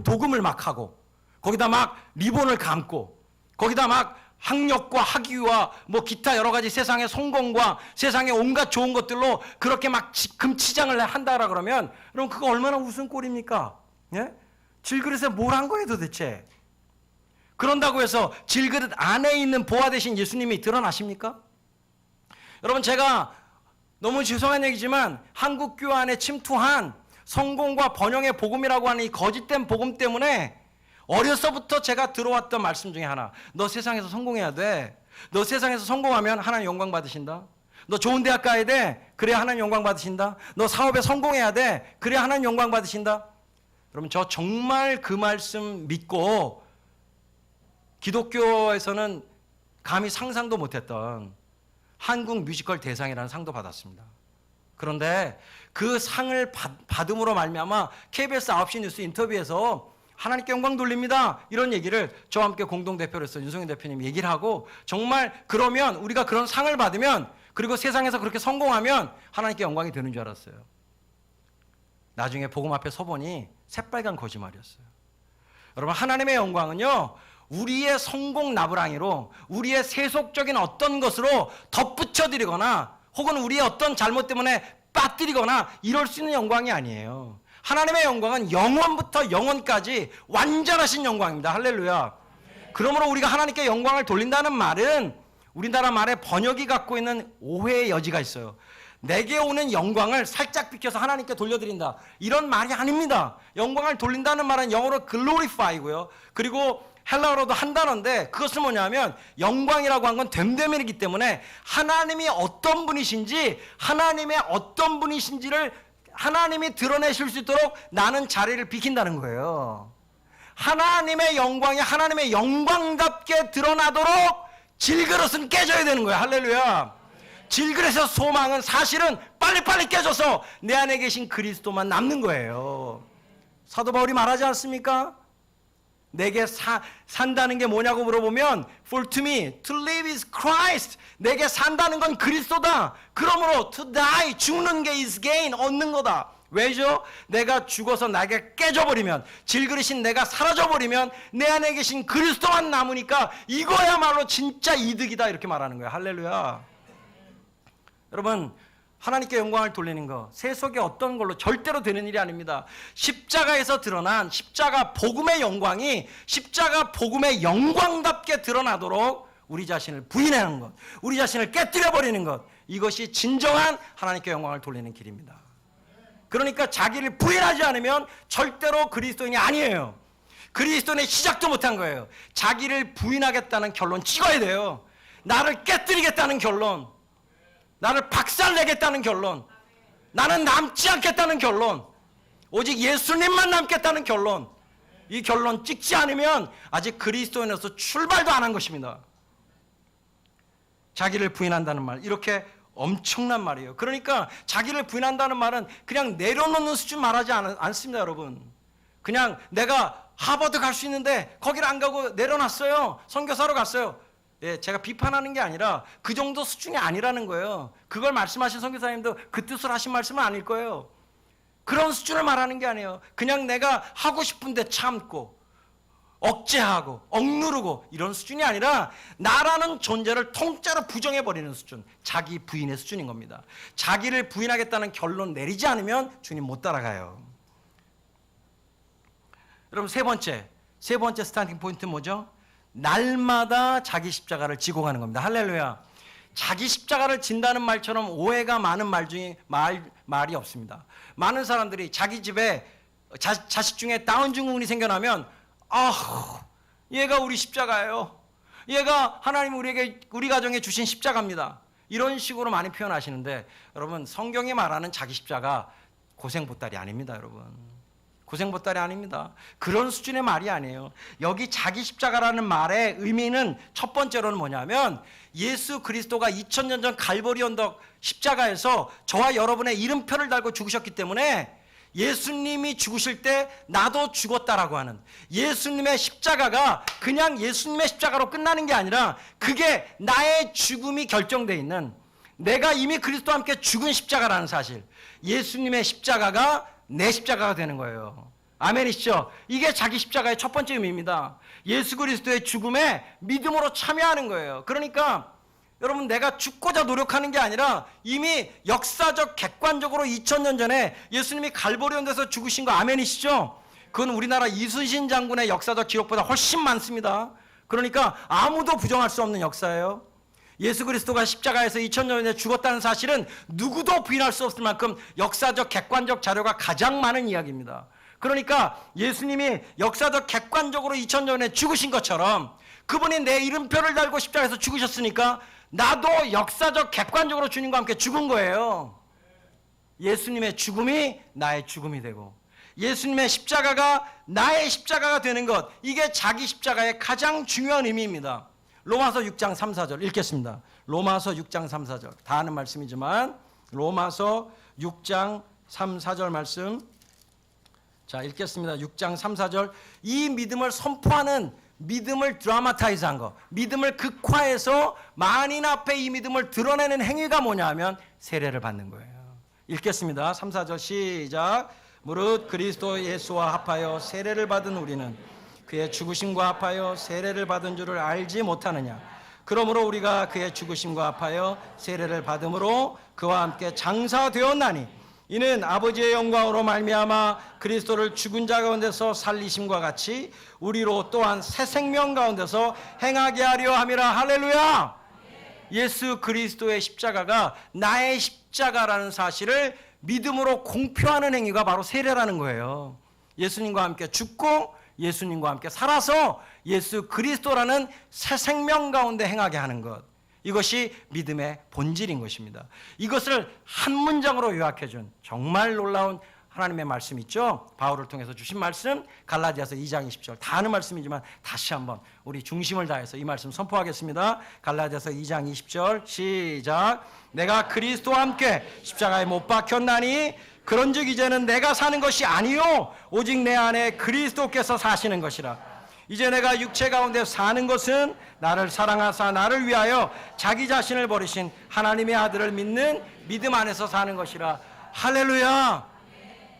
[SPEAKER 1] 도금을 막 하고 거기다 막 리본을 감고 거기다 막 학력과 학위와 뭐 기타 여러 가지 세상의 성공과 세상의 온갖 좋은 것들로 그렇게 막 금치장을 한다라 그러면 그럼 그거 얼마나 우스운 꼴입니까? 예? 질그릇에 뭘 한 거예요 도대체? 그런다고 해서 질그릇 안에 있는 보화 대신 예수님이 드러나십니까? 여러분, 제가 너무 죄송한 얘기지만 한국교회 안에 침투한 성공과 번영의 복음이라고 하는 이 거짓된 복음 때문에 어려서부터 제가 들어왔던 말씀 중에 하나, 너 세상에서 성공해야 돼. 너 세상에서 성공하면 하나님 영광 받으신다. 너 좋은 대학 가야 돼. 그래야 하나님 영광 받으신다. 너 사업에 성공해야 돼. 그래야 하나님 영광 받으신다. 여러분, 저 정말 그 말씀 믿고 기독교에서는 감히 상상도 못했던 한국 뮤지컬 대상이라는 상도 받았습니다. 그런데 그 상을 받음으로 말미암아 KBS 9시 뉴스 인터뷰에서 하나님께 영광 돌립니다, 이런 얘기를 저와 함께 공동대표로서 윤성현 대표님이 얘기를 하고, 정말 그러면 우리가 그런 상을 받으면 그리고 세상에서 그렇게 성공하면 하나님께 영광이 되는 줄 알았어요. 나중에 복음 앞에 서보니 새빨간 거짓말이었어요. 여러분, 하나님의 영광은요, 우리의 성공 나부랑이로 우리의 세속적인 어떤 것으로 덧붙여드리거나 혹은 우리의 어떤 잘못 때문에 빠뜨리거나 이럴 수 있는 영광이 아니에요. 하나님의 영광은 영원부터 영원까지 완전하신 영광입니다. 할렐루야. 그러므로 우리가 하나님께 영광을 돌린다는 말은 우리나라 말에 번역이 갖고 있는 오해의 여지가 있어요. 내게 오는 영광을 살짝 비켜서 하나님께 돌려드린다, 이런 말이 아닙니다. 영광을 돌린다는 말은 영어로 glorify고요. 그리고 헬라어로도 한 단어인데 그것은 뭐냐면 영광이라고 한 건 됨됨이기 때문에 하나님이 어떤 분이신지를 하나님이 드러내실 수 있도록 나는 자리를 비킨다는 거예요. 하나님의 영광이 하나님의 영광답게 드러나도록 질그릇은 깨져야 되는 거예요. 할렐루야. 질그릇의 소망은 사실은 빨리빨리 깨져서 내 안에 계신 그리스도만 남는 거예요. 사도 바울이 말하지 않습니까? 내게 산다는 게 뭐냐고 물어보면 For to me, to live is Christ. 내게 산다는 건 그리스도다. 그러므로 to die, 죽는 게 is gain, 얻는 거다. 왜죠? 내가 죽어서 나에게 깨져버리면, 질그릇인 내가 사라져버리면 내 안에 계신 그리스도만 남으니까 이거야말로 진짜 이득이다, 이렇게 말하는 거예요. 할렐루야. 여러분, 하나님께 영광을 돌리는 것, 세속의 어떤 걸로 절대로 되는 일이 아닙니다. 십자가에서 드러난 십자가 복음의 영광이 십자가 복음의 영광답게 드러나도록 우리 자신을 부인하는 것, 우리 자신을 깨뜨려버리는 것, 이것이 진정한 하나님께 영광을 돌리는 길입니다. 그러니까 자기를 부인하지 않으면 절대로 그리스도인이 아니에요. 그리스도인의 시작도 못한 거예요. 자기를 부인하겠다는 결론 찍어야 돼요. 나를 깨뜨리겠다는 결론, 나를 박살내겠다는 결론, 나는 남지 않겠다는 결론, 오직 예수님만 남겠다는 결론, 이 결론 찍지 않으면 아직 그리스도인으로서 출발도 안 한 것입니다. 자기를 부인한다는 말, 이렇게 엄청난 말이에요. 그러니까 자기를 부인한다는 말은 그냥 내려놓는 수준 말하지 않습니다, 여러분. 그냥 내가 하버드 갈 수 있는데 거기를 안 가고 내려놨어요. 선교사로 갔어요. 예, 제가 비판하는 게 아니라 그 정도 수준이 아니라는 거예요. 그걸 말씀하신 선교사님도 그 뜻으로 하신 말씀은 아닐 거예요. 그런 수준을 말하는 게 아니에요. 그냥 내가 하고 싶은데 참고 억제하고 억누르고 이런 수준이 아니라 나라는 존재를 통째로 부정해버리는 수준, 자기 부인의 수준인 겁니다. 자기를 부인하겠다는 결론 내리지 않으면 주님 못 따라가요. 여러분, 세 번째 스타팅 포인트 뭐죠? 날마다 자기 십자가를 지고 가는 겁니다. 할렐루야. 자기 십자가를 진다는 말처럼 오해가 많은 말 중에 말이 없습니다. 많은 사람들이 자기 집에 자식 중에 다운 증후군이 생겨나면 얘가 우리 십자가예요. 얘가 하나님 우리 가정에 주신 십자가입니다. 이런 식으로 많이 표현하시는데, 여러분, 성경이 말하는 자기 십자가 고생보따리 아닙니다, 여러분. 고생보따리 아닙니다. 그런 수준의 말이 아니에요. 여기 자기 십자가라는 말의 의미는 첫 번째로는 뭐냐면, 예수 그리스도가 2000년 전 갈보리 언덕 십자가에서 저와 여러분의 이름표를 달고 죽으셨기 때문에 예수님이 죽으실 때 나도 죽었다라고 하는, 예수님의 십자가가 그냥 예수님의 십자가로 끝나는 게 아니라 그게 나의 죽음이 결정되어 있는, 내가 이미 그리스도와 함께 죽은 십자가라는 사실, 예수님의 십자가가 내 십자가가 되는 거예요. 아멘이시죠? 이게 자기 십자가의 첫 번째 의미입니다. 예수 그리스도의 죽음에 믿음으로 참여하는 거예요. 그러니까 여러분, 내가 죽고자 노력하는 게 아니라 이미 역사적 객관적으로 2000년 전에 예수님이 갈보리 언덕에서 죽으신 거 아멘이시죠? 그건 우리나라 이순신 장군의 역사적 기록보다 훨씬 많습니다. 그러니까 아무도 부정할 수 없는 역사예요. 예수 그리스도가 십자가에서 2000년 전에 죽었다는 사실은 누구도 부인할 수 없을 만큼 역사적 객관적 자료가 가장 많은 이야기입니다. 그러니까 예수님이 역사적 객관적으로 2000년 전에 죽으신 것처럼 그분이 내 이름표를 달고 십자가에서 죽으셨으니까 나도 역사적 객관적으로 주님과 함께 죽은 거예요. 예수님의 죽음이 나의 죽음이 되고 예수님의 십자가가 나의 십자가가 되는 것, 이게 자기 십자가의 가장 중요한 의미입니다. 로마서 6장 3, 4절 읽겠습니다. 로마서 6장 3, 4절 다 아는 말씀이지만 로마서 6장 3, 4절 말씀, 자 읽겠습니다. 6장 3, 4절. 이 믿음을 선포하는, 믿음을 드라마타이즈한 거, 믿음을 극화해서 만인 앞에 이 믿음을 드러내는 행위가 뭐냐 하면 세례를 받는 거예요. 읽겠습니다. 3, 4절 시작. 무릇 그리스도 예수와 합하여 세례를 받은 우리는 그의 죽으심과 합하여 세례를 받은 줄을 알지 못하느냐. 그러므로 우리가 그의 죽으심과 합하여 세례를 받음으로 그와 함께 장사되었나니 이는 아버지의 영광으로 말미암아 그리스도를 죽은 자 가운데서 살리심과 같이 우리로 또한 새 생명 가운데서 행하게 하려 함이라. 할렐루야. 예수 그리스도의 십자가가 나의 십자가라는 사실을 믿음으로 공표하는 행위가 바로 세례라는 거예요. 예수님과 함께 죽고 예수님과 함께 살아서 예수 그리스도라는 새 생명 가운데 행하게 하는 것, 이것이 믿음의 본질인 것입니다. 이것을 한 문장으로 요약해준 정말 놀라운 하나님의 말씀 있죠. 바울을 통해서 주신 말씀, 갈라디아서 2장 20절 다 아는 말씀이지만 다시 한번 우리 중심을 다해서 이 말씀 선포하겠습니다. 갈라디아서 2장 20절 시작. 내가 그리스도와 함께 십자가에 못 박혔나니 그런즉 이제는 내가 사는 것이 아니요 오직 내 안에 그리스도께서 사시는 것이라. 이제 내가 육체 가운데 사는 것은 나를 사랑하사 나를 위하여 자기 자신을 버리신 하나님의 아들을 믿는 믿음 안에서 사는 것이라. 할렐루야.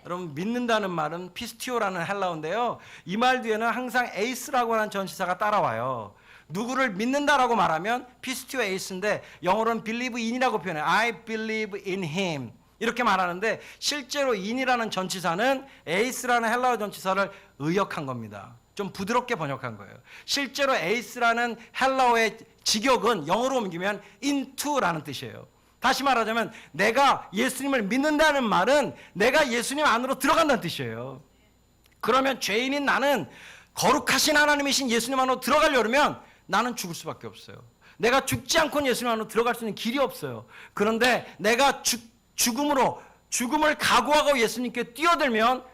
[SPEAKER 1] 여러분, 믿는다는 말은 피스티오라는 헬라어인데요, 이 말 뒤에는 항상 에이스라고 하는 전치사가 따라와요. 누구를 믿는다라고 말하면 피스티오 에이스인데 영어로는 believe in이라고 표현해요. I believe in him 이렇게 말하는데 실제로 in이라는 전치사는 에이스라는 헬라어 전치사를 의역한 겁니다. 좀 부드럽게 번역한 거예요. 실제로 에이스라는 헬라어의 직역은 영어로 옮기면 into라는 뜻이에요. 다시 말하자면 내가 예수님을 믿는다는 말은 내가 예수님 안으로 들어간다는 뜻이에요. 그러면 죄인인 나는 거룩하신 하나님이신 예수님 안으로 들어가려면 나는 죽을 수밖에 없어요. 내가 죽지 않고는 예수님 안으로 들어갈 수 있는 길이 없어요. 그런데 내가 죽음을 각오하고 예수님께 뛰어들면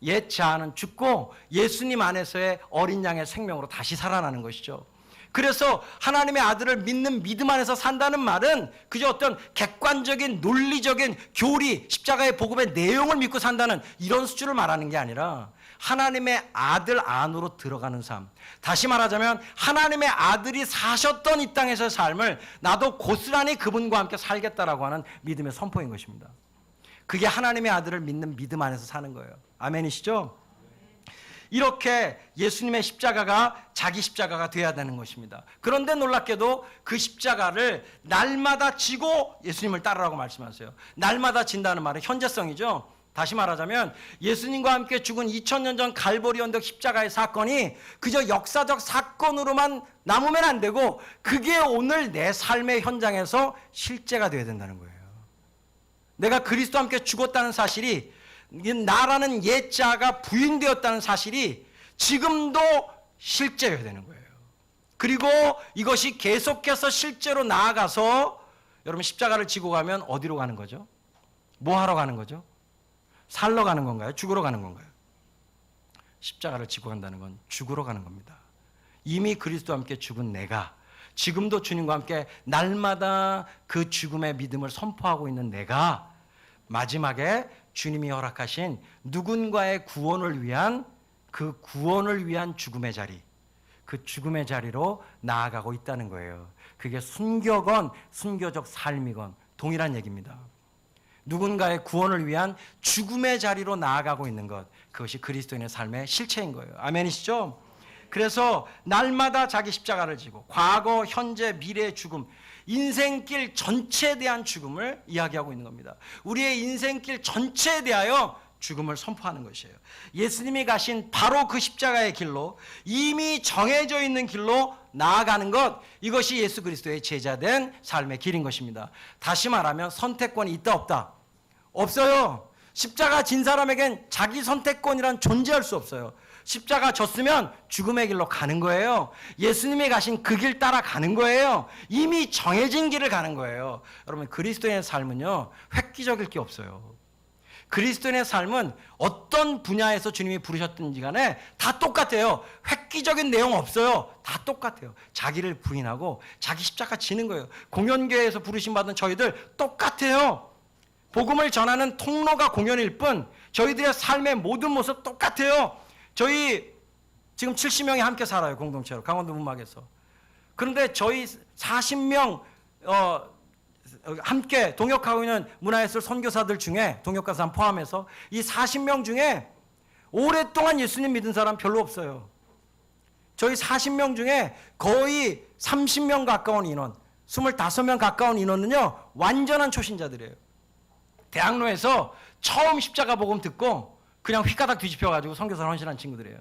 [SPEAKER 1] 옛 자아는 죽고 예수님 안에서의 어린 양의 생명으로 다시 살아나는 것이죠. 그래서 하나님의 아들을 믿는 믿음 안에서 산다는 말은 그저 어떤 객관적인 논리적인 교리, 십자가의 복음의 내용을 믿고 산다는 이런 수준을 말하는 게 아니라 하나님의 아들 안으로 들어가는 삶. 다시 말하자면 하나님의 아들이 사셨던 이 땅에서의 삶을 나도 고스란히 그분과 함께 살겠다라고 하는 믿음의 선포인 것입니다. 그게 하나님의 아들을 믿는 믿음 안에서 사는 거예요. 아멘이시죠? 이렇게 예수님의 십자가가 자기 십자가가 돼야 되는 것입니다. 그런데 놀랍게도 그 십자가를 날마다 지고 예수님을 따르라고 말씀하세요. 날마다 진다는 말은 현재성이죠. 다시 말하자면 예수님과 함께 죽은 2000년 전 갈보리 언덕 십자가의 사건이 그저 역사적 사건으로만 남으면 안 되고 그게 오늘 내 삶의 현장에서 실제가 되어야 된다는 거예요. 내가 그리스도와 함께 죽었다는 사실이, 나라는 옛 자아가 부인되었다는 사실이 지금도 실제여야 되는 거예요. 그리고 이것이 계속해서 실제로 나아가서 여러분 십자가를 지고 가면 어디로 가는 거죠? 뭐 하러 가는 거죠? 살러 가는 건가요? 죽으러 가는 건가요? 십자가를 지고 간다는 건 죽으러 가는 겁니다. 이미 그리스도와 함께 죽은 내가, 지금도 주님과 함께 날마다 그 죽음의 믿음을 선포하고 있는 내가 마지막에 주님이 허락하신 누군가의 구원을 위한 그 구원을 위한 죽음의 자리, 그 죽음의 자리로 나아가고 있다는 거예요. 그게 순교건 순교적 삶이건 동일한 얘기입니다. 누군가의 구원을 위한 죽음의 자리로 나아가고 있는 것, 그것이 그리스도인의 삶의 실체인 거예요. 아멘이시죠? 그래서 날마다 자기 십자가를 지고 과거, 현재, 미래의 죽음, 인생길 전체에 대한 죽음을 이야기하고 있는 겁니다. 우리의 인생길 전체에 대하여 죽음을 선포하는 것이에요. 예수님이 가신 바로 그 십자가의 길로, 이미 정해져 있는 길로 나아가는 것, 이것이 예수 그리스도의 제자된 삶의 길인 것입니다. 다시 말하면 선택권이 있다 없다? 없어요. 십자가 진 사람에겐 자기 선택권이란 존재할 수 없어요. 십자가 졌으면 죽음의 길로 가는 거예요. 예수님이 가신 그 길 따라 가는 거예요. 이미 정해진 길을 가는 거예요. 여러분, 그리스도인의 삶은요, 획기적일 게 없어요. 그리스도인의 삶은 어떤 분야에서 주님이 부르셨든지 간에 다 똑같아요. 획기적인 내용 없어요. 다 똑같아요. 자기를 부인하고 자기 십자가 지는 거예요. 공연교회에서 부르심 받은 저희들 똑같아요. 복음을 전하는 통로가 공연일 뿐 저희들의 삶의 모든 모습 똑같아요. 저희 지금 70명이 함께 살아요. 공동체로 강원도 문막에서. 그런데 저희 40명 함께 동역하고 있는 문화예술 선교사들 중에, 동역가사 포함해서 이 40명 중에 오랫동안 예수님 믿은 사람 별로 없어요. 저희 40명 중에 거의 30명 가까운 인원, 25명 가까운 인원은요, 완전한 초신자들이에요. 대학로에서 처음 십자가 복음 듣고 그냥 휘가닥 뒤집혀가지고 선교사로 헌신한 친구들이에요.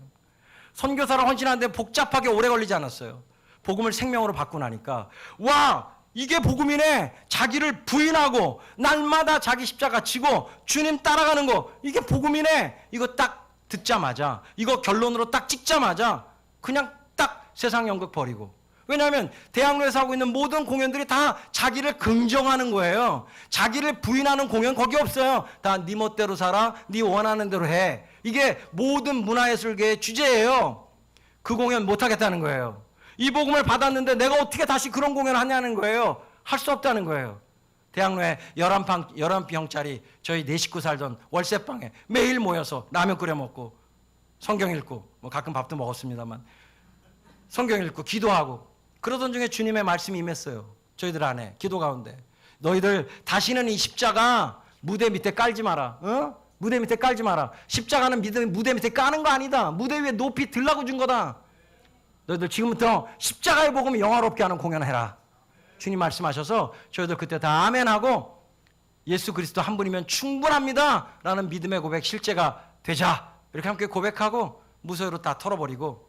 [SPEAKER 1] 선교사로 헌신하는데 복잡하게 오래 걸리지 않았어요. 복음을 생명으로 받고 나니까, 와, 이게 복음이네. 자기를 부인하고 날마다 자기 십자가 지고 주님 따라가는 거, 이게 복음이네. 이거 딱 듣자마자, 이거 결론으로 딱 찍자마자 그냥 딱 세상 연극 버리고. 왜냐하면 대학로에서 하고 있는 모든 공연들이 다 자기를 긍정하는 거예요. 자기를 부인하는 공연 거기 없어요. 다 네 멋대로 살아, 네 원하는 대로 해. 이게 모든 문화예술계의 주제예요. 그 공연 못하겠다는 거예요. 이 복음을 받았는데 내가 어떻게 다시 그런 공연을 하냐는 거예요. 할 수 없다는 거예요. 대학로에 11평짜리 저희 4식구 살던 월세방에 매일 모여서 라면 끓여 먹고 성경 읽고, 뭐 가끔 밥도 먹었습니다만, 성경 읽고 기도하고 그러던 중에 주님의 말씀이 임했어요. 저희들 안에 기도 가운데, 너희들 다시는 이 십자가 무대 밑에 깔지 마라. 무대 밑에 깔지 마라. 십자가는 무대 밑에 까는 거 아니다. 무대 위에 높이 들라고 준 거다. 너희들 지금부터 십자가의 복음을 영화롭게 하는 공연을 해라. 주님 말씀하셔서 저희들 그때 다 아멘하고 예수 그리스도 한 분이면 충분합니다 라는 믿음의 고백 실제가 되자, 이렇게 함께 고백하고 무소유로 다 털어버리고,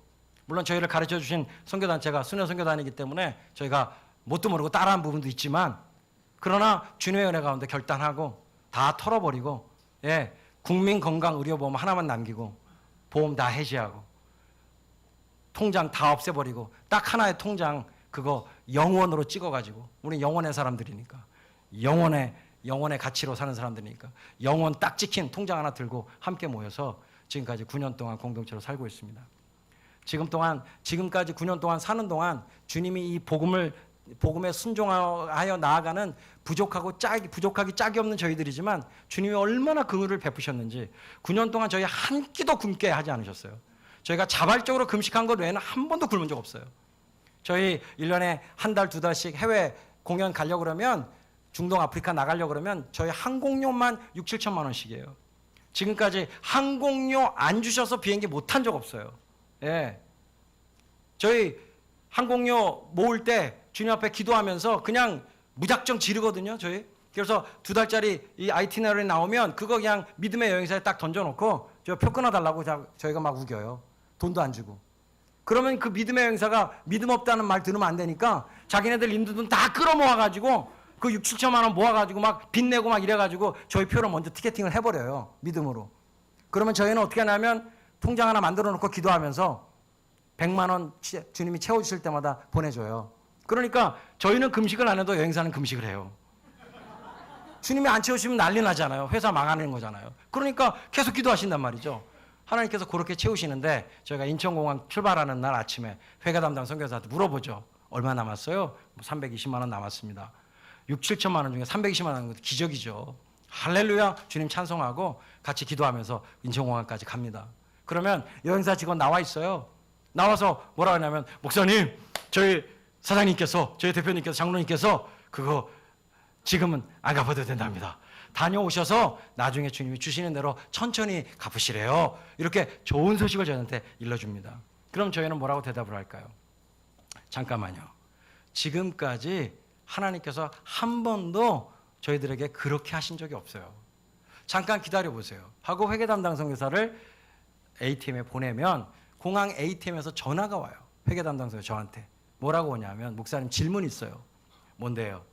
[SPEAKER 1] 물론 저희를 가르쳐 주신 선교단체가 순회 선교단이기 때문에 저희가 뭣도 모르고 따라한 부분도 있지만, 그러나 주님의 은혜 가운데 결단하고 다 털어버리고, 예, 국민건강의료보험 하나만 남기고 보험 다 해지하고 통장 다 없애버리고 딱 하나의 통장 그거 영원으로 찍어가지고, 우리 영원의 사람들이니까, 영원의 가치로 사는 사람들이니까 영원 딱 찍힌 통장 하나 들고 함께 모여서 지금까지 9년 동안 공동체로 살고 있습니다. 지금까지 9년 동안 사는 동안 주님이 이 복음에 순종하여 나아가는 부족하기 짝이 없는 저희들이지만 주님이 얼마나 긍휼을 베푸셨는지 9년 동안 저희 한 끼도 굶게 하지 않으셨어요. 저희가 자발적으로 금식한 것 외에는 한 번도 굶은 적 없어요. 저희 1년에 한 달, 두 달씩 해외 공연 가려고 그러면 중동 아프리카 나가려고 그러면 저희 항공료만 6, 7천만 원씩이에요. 지금까지 항공료 안 주셔서 비행기 못 탄 적 없어요. 예. 저희 항공료 모을 때 주님 앞에 기도하면서 그냥 무작정 지르거든요, 저희. 그래서 2달짜리 이 아이티너리 나오면 그거 그냥 믿음의 여행사에 딱 던져놓고 저 표 끊어달라고 저희가 막 우겨요. 돈도 안 주고. 그러면 그 믿음의 여행사가 믿음 없다는 말 들으면 안 되니까 자기네들 인도 돈 다 끌어모아가지고 그 6, 7천만 원 모아가지고 막 빚내고 막 이래가지고 저희 표로 먼저 티켓팅을 해버려요. 믿음으로. 그러면 저희는 어떻게 하냐면 통장 하나 만들어 놓고 기도하면서 100만 원 주님이 채워주실 때마다 보내줘요. 그러니까 저희는 금식을 안 해도 여행사는 금식을 해요. 주님이 안 채우시면 난리 나잖아요. 회사 망하는 거잖아요. 그러니까 계속 기도하신단 말이죠. 하나님께서 그렇게 채우시는데 저희가 인천공항 출발하는 날 아침에 회계 담당 선교사한테 물어보죠. 얼마 남았어요? 320만 원 남았습니다. 6, 7천만 원 중에 320만 원 것도 기적이죠. 할렐루야 주님 찬송하고 같이 기도하면서 인천공항까지 갑니다. 그러면 여행사 직원 나와 있어요. 나와서 뭐라 하냐면 목사님 저희 사장님께서 저희 대표님께서 장로님께서 그거 지금은 안 갚아도 된답니다. 다녀오셔서 나중에 주님이 주시는 대로 천천히 갚으시래요. 이렇게 좋은 소식을 저희한테 일러줍니다. 그럼 저희는 뭐라고 대답을 할까요? 잠깐만요. 지금까지 하나님께서 한 번도 저희들에게 그렇게 하신 적이 없어요. 잠깐 기다려보세요. 하고 회계 담당 선교사를 ATM에 보내면 공항 ATM에서 전화가 와요. 회계 담당 선교사 저한테. 뭐라고 오냐면 목사님 질문이 있어요. 뭔데요?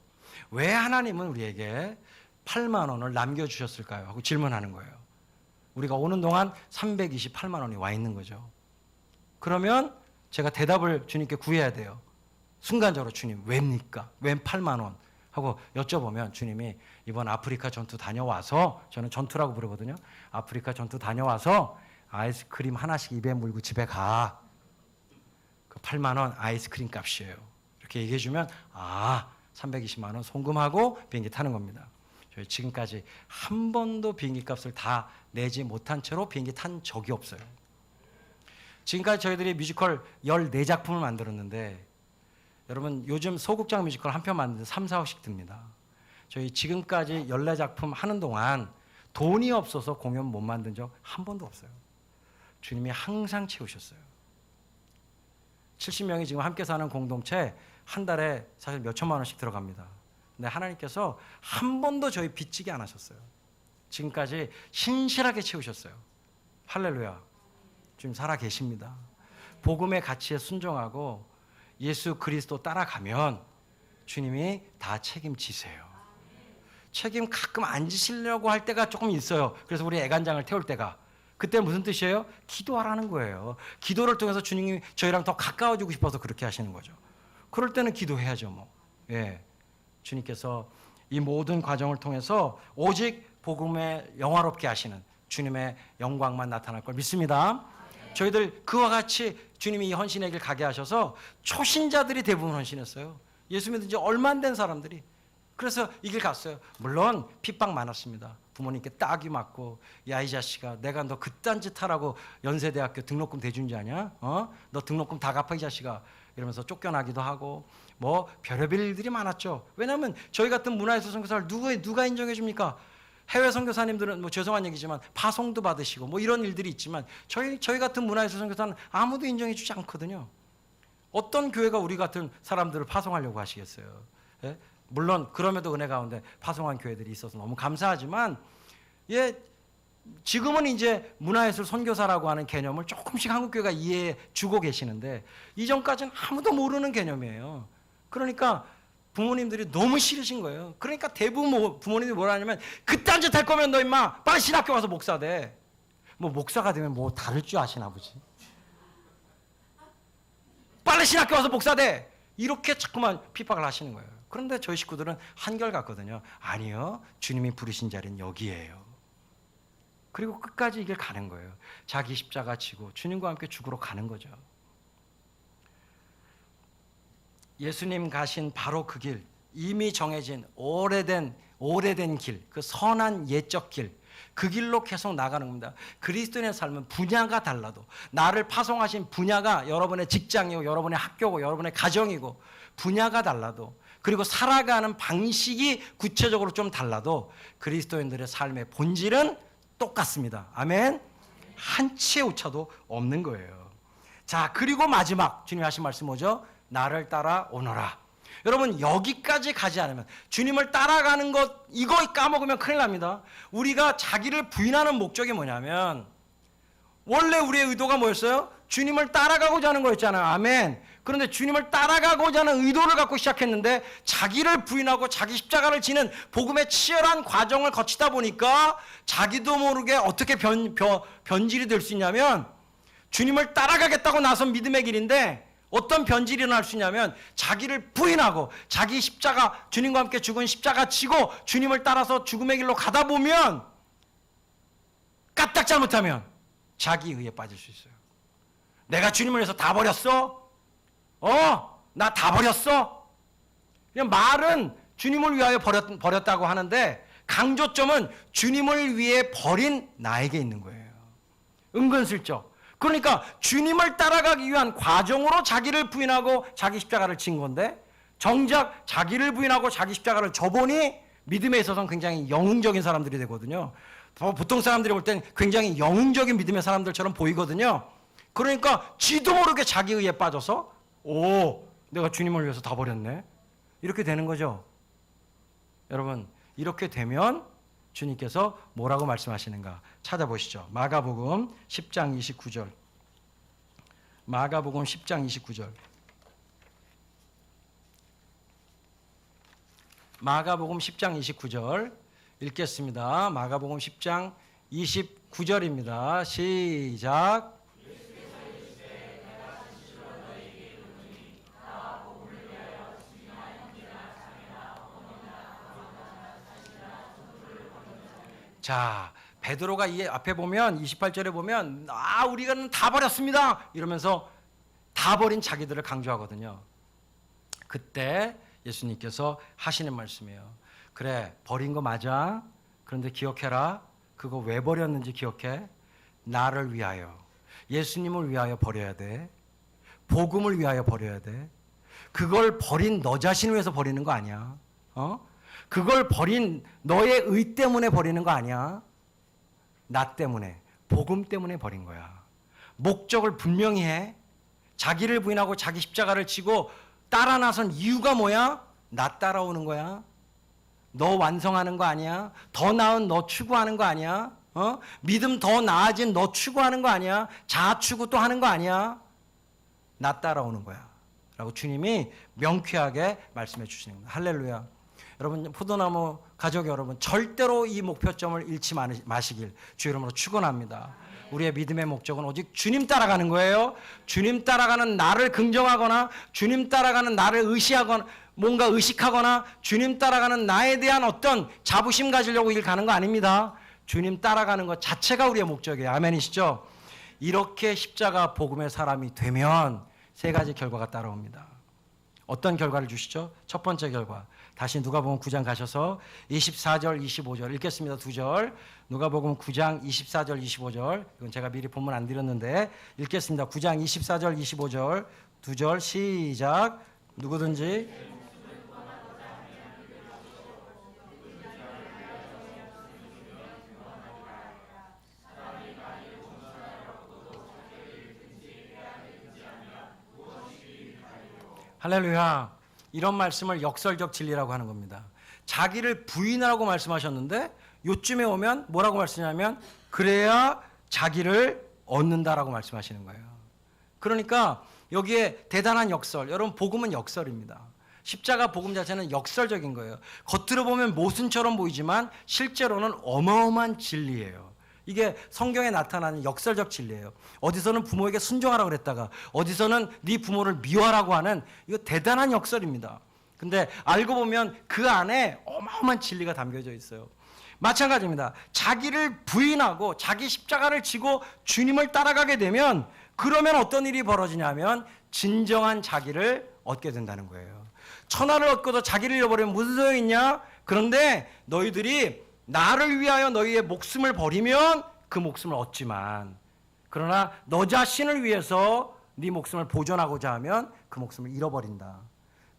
[SPEAKER 1] 왜 하나님은 우리에게 8만 원을 남겨주셨을까요? 하고 질문하는 거예요. 우리가 오는 동안 328만 원이 와 있는 거죠. 그러면 제가 대답을 주님께 구해야 돼요. 순간적으로 주님 왜입니까? 왜 8만 원? 하고 여쭤보면 주님이 이번 아프리카 전투 다녀와서 저는 전투라고 부르거든요. 아프리카 전투 다녀와서 아이스크림 하나씩 입에 물고 집에 가. 그 8만 원 아이스크림 값이에요. 이렇게 얘기해 주면 320만 원 송금하고 비행기 타는 겁니다. 저희 지금까지 한 번도 비행기 값을 다 내지 못한 채로 비행기 탄 적이 없어요. 지금까지 저희들이 뮤지컬 14작품을 만들었는데 여러분 요즘 소극장 뮤지컬 한 편 만드는데 3, 4억씩 듭니다. 저희 지금까지 14작품 하는 동안 돈이 없어서 공연 못 만든 적 한 번도 없어요. 주님이 항상 채우셨어요. 70명이 지금 함께 사는 공동체 한 달에 사실 몇 천만 원씩 들어갑니다. 근데 하나님께서 한 번도 저희 빚지게 안 하셨어요. 지금까지 신실하게 채우셨어요. 할렐루야. 주님 살아 계십니다. 복음의 가치에 순종하고 예수 그리스도 따라가면 주님이 다 책임지세요. 책임 가끔 안 지시려고 할 때가 조금 있어요. 그래서 우리 애간장을 태울 때가. 그때 무슨 뜻이에요? 기도하라는 거예요. 기도를 통해서 주님이 저희랑 더 가까워지고 싶어서 그렇게 하시는 거죠. 그럴 때는 기도해야죠, 뭐. 예. 주님께서 이 모든 과정을 통해서 오직 복음에 영화롭게 하시는 주님의 영광만 나타날 걸 믿습니다. 저희들 그와 같이 주님이 이 헌신의 길 가게 하셔서 초신자들이 대부분 헌신했어요. 예수 믿은 지 얼마 안 된 사람들이. 그래서 이 길 갔어요. 물론 핍박 많았습니다. 부모님께 딱이 맞고 야 이 자식아 내가 너 그딴 짓 하라고 연세대학교 등록금 대준 줄 아냐? 너 등록금 다 갚아 이 자식아 이러면서 쫓겨나기도 하고 뭐 별의별 일들이 많았죠. 왜냐하면 저희 같은 문화예술 선교사를 누가 인정해 줍니까? 해외 선교사님들은 뭐 죄송한 얘기지만 파송도 받으시고 뭐 이런 일들이 있지만 저희 같은 문화예술 선교사는 아무도 인정해 주지 않거든요. 어떤 교회가 우리 같은 사람들을 파송하려고 하시겠어요? 예? 물론 그럼에도 은혜 가운데 파송한 교회들이 있어서 너무 감사하지만 지금은 이제 문화예술 선교사라고 하는 개념을 조금씩 한국교회가 이해해 주고 계시는데 이전까지는 아무도 모르는 개념이에요. 그러니까 부모님들이 너무 싫으신 거예요. 그러니까 대부분 부모님들이 뭐라 하냐면 그딴 짓 할 거면 너 임마 빨리 신학교 가서 목사 돼. 뭐 목사가 되면 뭐 다를 줄 아시나 보지. 빨리 신학교 가서 목사 돼. 이렇게 자꾸만 핍박을 하시는 거예요. 그런데 저희 식구들은 한결같거든요. 아니요. 주님이 부르신 자리는 여기예요. 그리고 끝까지 이 길 가는 거예요. 자기 십자가 지고 주님과 함께 죽으러 가는 거죠. 예수님 가신 바로 그 길, 이미 정해진 오래된 길, 그 선한 옛적 길, 그 길로 계속 나가는 겁니다. 그리스도인의 삶은 분야가 달라도, 나를 파송하신 분야가 여러분의 직장이고 여러분의 학교고 여러분의 가정이고 분야가 달라도, 그리고 살아가는 방식이 구체적으로 좀 달라도 그리스도인들의 삶의 본질은 똑같습니다. 아멘. 한 치의 오차도 없는 거예요. 자, 그리고 마지막 주님이 하신 말씀 뭐죠? 나를 따라 오너라. 여러분, 여기까지 가지 않으면, 주님을 따라가는 것 이거 까먹으면 큰일 납니다. 우리가 자기를 부인하는 목적이 뭐냐면, 원래 우리의 의도가 뭐였어요? 주님을 따라가고자 하는 거였잖아요. 아멘. 그런데 주님을 따라가고자 하는 의도를 갖고 시작했는데 자기를 부인하고 자기 십자가를 지는 복음의 치열한 과정을 거치다 보니까 자기도 모르게 어떻게 변질이 될 수 있냐면, 주님을 따라가겠다고 나선 믿음의 길인데 어떤 변질이 일어날 수 있냐면, 자기를 부인하고 자기 십자가, 주님과 함께 죽은 십자가 지고 주님을 따라서 죽음의 길로 가다 보면 까딱 잘못하면 자기 의에 빠질 수 있어요. 내가 주님을 위해서 다 버렸어? 나 다 버렸어? 그냥 말은 주님을 위하여 버렸다고 하는데 강조점은 주님을 위해 버린 나에게 있는 거예요. 은근슬쩍. 그러니까 주님을 따라가기 위한 과정으로 자기를 부인하고 자기 십자가를 진 건데, 정작 자기를 부인하고 자기 십자가를 져보니 믿음에 있어서는 굉장히 영웅적인 사람들이 되거든요. 보통 사람들이 볼 땐 굉장히 영웅적인 믿음의 사람들처럼 보이거든요. 그러니까 지도 모르게 자기 의에 빠져서 내가 주님을 위해서 다 버렸네, 이렇게 되는 거죠. 여러분, 이렇게 되면 주님께서 뭐라고 말씀하시는가 찾아보시죠. 마가복음 10장 29절. 마가복음 10장 29절. 마가복음 10장 29절 읽겠습니다. 마가복음 10장 29절입니다. 시작. 자, 베드로가 이 앞에 보면 28절에 보면 우리가 다 버렸습니다 이러면서 다 버린 자기들을 강조하거든요. 그때 예수님께서 하시는 말씀이에요. 그래, 버린 거 맞아. 그런데 기억해라. 그거 왜 버렸는지 기억해. 나를 위하여, 예수님을 위하여 버려야 돼. 복음을 위하여 버려야 돼. 그걸 버린 너 자신을 위해서 버리는 거 아니야. 그걸 버린 너의 의 때문에 버리는 거 아니야. 나 때문에, 복음 때문에 버린 거야. 목적을 분명히 해. 자기를 부인하고 자기 십자가를 지고 따라 나선 이유가 뭐야? 나 따라오는 거야. 너 완성하는 거 아니야. 더 나은 너 추구하는 거 아니야. 믿음 더 나아진 너 추구하는 거 아니야. 자아 추구 또 하는 거 아니야. 나 따라오는 거야 라고 주님이 명쾌하게 말씀해 주시는 겁니다. 할렐루야. 여러분, 포도나무 가족 여러분, 절대로 이 목표점을 잃지 마시길 주 이름으로 축원합니다. 우리의 믿음의 목적은 오직 주님 따라가는 거예요. 주님 따라가는 나를 긍정하거나, 주님 따라가는 나를 의시하거나, 뭔가 의식하거나, 주님 따라가는 나에 대한 어떤 자부심 가지려고 일 가는 거 아닙니다. 주님 따라가는 것 자체가 우리의 목적이에요. 아멘이시죠? 이렇게 십자가 복음의 사람이 되면 세 가지 결과가 따라옵니다. 어떤 결과를 주시죠? 첫 번째 결과, 다시 누가복음 9장 가셔서 24절 25절 읽겠습니다. 두 절. 누가복음 9장 24절 25절. 이건 제가 미리 본문 안 드렸는데 읽겠습니다. 9장 24절 25절 두 절 시작. 누구든지 할렐루야. 이런 말씀을 역설적 진리라고 하는 겁니다. 자기를 부인하라고 말씀하셨는데 요쯤에 오면 뭐라고 말씀하냐면 그래야 자기를 얻는다라고 말씀하시는 거예요. 그러니까 여기에 대단한 역설, 여러분 복음은 역설입니다. 십자가 복음 자체는 역설적인 거예요. 겉으로 보면 모순처럼 보이지만 실제로는 어마어마한 진리예요. 이게 성경에 나타나는 역설적 진리예요. 어디서는 부모에게 순종하라고 그랬다가 어디서는 네 부모를 미워하라고 하는, 이거 대단한 역설입니다. 근데 알고 보면 그 안에 어마어마한 진리가 담겨져 있어요.
[SPEAKER 2] 마찬가지입니다. 자기를 부인하고 자기 십자가를 지고 주님을 따라가게 되면 그러면 어떤 일이 벌어지냐면 진정한 자기를 얻게 된다는 거예요. 천하를 얻고도 자기를 잃어버리면 무슨 소용이 있냐? 그런데 너희들이 나를 위하여 너희의 목숨을 버리면 그 목숨을 얻지만 그러나 너 자신을 위해서 네 목숨을 보존하고자 하면 그 목숨을 잃어버린다.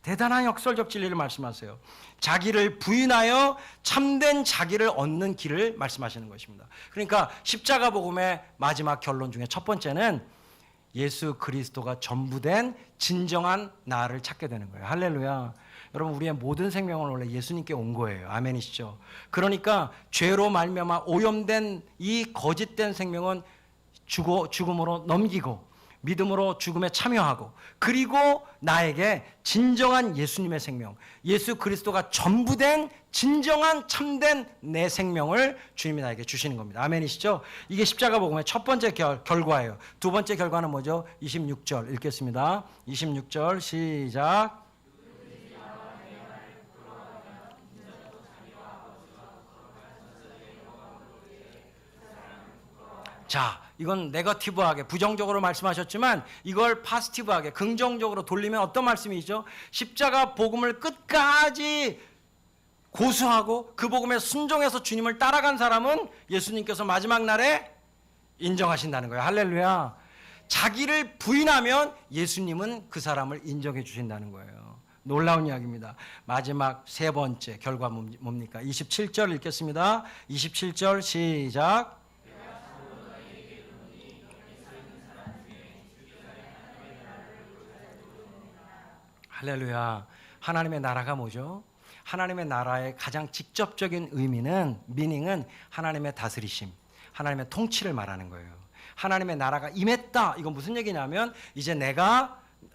[SPEAKER 2] 대단한 역설적 진리를 말씀하세요. 자기를 부인하여 참된 자기를 얻는 길을 말씀하시는 것입니다. 그러니까 십자가 복음의 마지막 결론 중에 첫 번째는 예수 그리스도가 전부된 진정한 나를 찾게 되는 거예요. 할렐루야. 여러분, 우리의 모든 생명은 원래 예수님께 온 거예요. 아멘이시죠? 그러니까 죄로 말미암아 오염된 이 거짓된 생명은 죽음으로 넘기고 믿음으로 죽음에 참여하고 그리고 나에게 진정한 예수님의 생명, 예수 그리스도가 전부된 진정한 참된 내 생명을 주님이 나에게 주시는 겁니다. 아멘이시죠? 이게 십자가 복음의 첫 번째 결과예요. 두 번째 결과는 뭐죠? 26절 읽겠습니다. 26절 시작. 자, 이건 네거티브하게 부정적으로 말씀하셨지만 이걸 파지티브하게 긍정적으로 돌리면 어떤 말씀이죠? 십자가 복음을 끝까지 고수하고 그 복음에 순종해서 주님을 따라간 사람은 예수님께서 마지막 날에 인정하신다는 거예요. 할렐루야. 자기를 부인하면 예수님은 그 사람을 인정해 주신다는 거예요. 놀라운 이야기입니다. 마지막 세 번째 결과 뭡니까? 27절 읽겠습니다. 27절 시작. 할렐루야. 하나님의 나라가 뭐죠? 하나님의 나라의 가장 직접적인 미닝은 하나님의 다스리심, 하나님의 통치를 말하는 거예요. 하나님의 나라가 임했다. 이건 무슨 얘기냐면 이제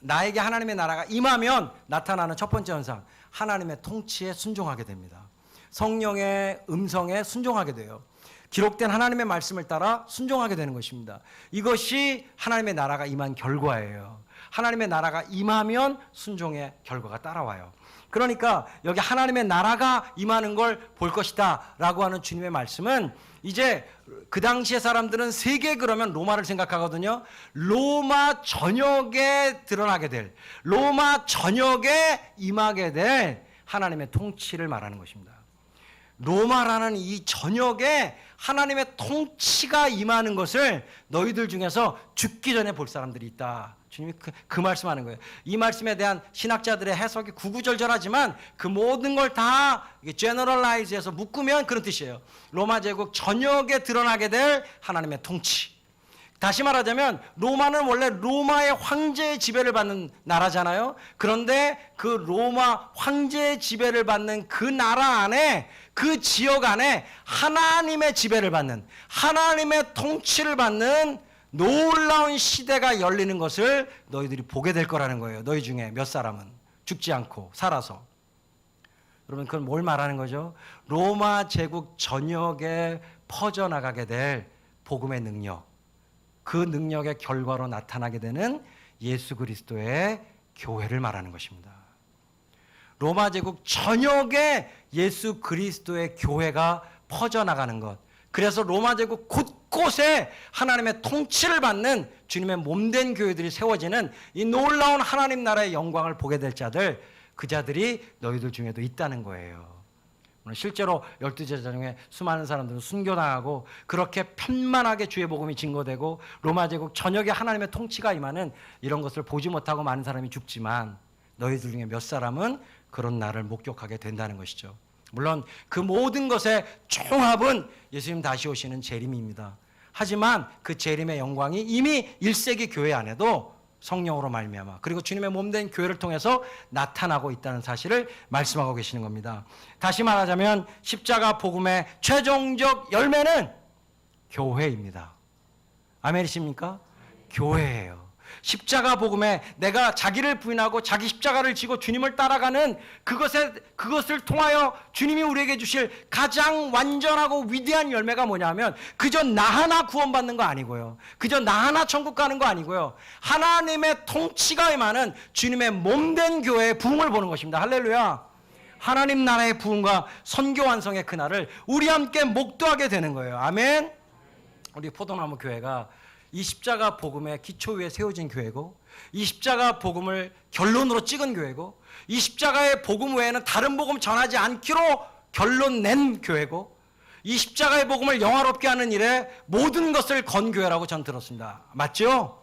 [SPEAKER 2] 나에게 하나님의 나라가 임하면 나타나는 첫 번째 현상, 하나님의 통치에 순종하게 됩니다. 성령의 음성에 순종하게 돼요. 기록된 하나님의 말씀을 따라 순종하게 되는 것입니다. 이것이 하나님의 나라가 임한 결과예요. 하나님의 나라가 임하면 순종의 결과가 따라와요. 그러니까 여기 하나님의 나라가 임하는 걸 볼 것이다 라고 하는 주님의 말씀은 이제 그 당시의 사람들은 세계 그러면 로마를 생각하거든요. 로마 전역에 드러나게 될, 로마 전역에 임하게 될 하나님의 통치를 말하는 것입니다. 로마라는 이 전역에 하나님의 통치가 임하는 것을 너희들 중에서 죽기 전에 볼 사람들이 있다. 주님이 그 말씀하는 거예요. 이 말씀에 대한 신학자들의 해석이 구구절절하지만 그 모든 걸 다 제너럴라이즈해서 묶으면 그런 뜻이에요. 로마 제국 전역에 드러나게 될 하나님의 통치. 다시 말하자면 로마는 원래 로마의 황제의 지배를 받는 나라잖아요. 그런데 그 로마 황제의 지배를 받는 그 나라 안에, 그 지역 안에 하나님의 지배를 받는, 하나님의 통치를 받는 놀라운 시대가 열리는 것을 너희들이 보게 될 거라는 거예요. 너희 중에 몇 사람은 죽지 않고 살아서. 여러분, 그건 뭘 말하는 거죠? 로마 제국 전역에 퍼져나가게 될 복음의 능력, 그 능력의 결과로 나타나게 되는 예수 그리스도의 교회를 말하는 것입니다. 로마 제국 전역에 예수 그리스도의 교회가 퍼져나가는 것, 그래서 로마 제국 곳곳에 하나님의 통치를 받는 주님의 몸된 교회들이 세워지는 이 놀라운 하나님 나라의 영광을 보게 될 자들, 그 자들이 너희들 중에도 있다는 거예요. 실제로 12제자 중에 수많은 사람들은 순교당하고 그렇게 편만하게 주의 복음이 증거되고 로마 제국 전역에 하나님의 통치가 임하는 이런 것을 보지 못하고 많은 사람이 죽지만 너희들 중에 몇 사람은 그런 날을 목격하게 된다는 것이죠. 물론 그 모든 것의 총합은 예수님 다시 오시는 재림입니다. 하지만 그 재림의 영광이 이미 1세기 교회 안에도 성령으로 말미암아 그리고 주님의 몸된 교회를 통해서 나타나고 있다는 사실을 말씀하고 계시는 겁니다. 다시 말하자면 십자가 복음의 최종적 열매는 교회입니다. 아멘이십니까? 교회예요. 십자가 복음에 내가 자기를 부인하고 자기 십자가를 지고 주님을 따라가는 그것을 통하여 주님이 우리에게 주실 가장 완전하고 위대한 열매가 뭐냐면 그저 나 하나 구원받는 거 아니고요. 그저 나 하나 천국 가는 거 아니고요. 하나님의 통치가 임하는 주님의 몸된 교회의 부흥을 보는 것입니다. 할렐루야. 하나님 나라의 부흥과 선교 완성의 그날을 우리 함께 목도하게 되는 거예요. 아멘. 우리 포도나무 교회가 이 십자가 복음의 기초 위에 세워진 교회고, 이 십자가 복음을 결론으로 찍은 교회고, 이 십자가의 복음 외에는 다른 복음 전하지 않기로 결론 낸 교회고, 이 십자가의 복음을 영화롭게 하는 일에 모든 것을 건 교회라고 전 들었습니다. 맞죠?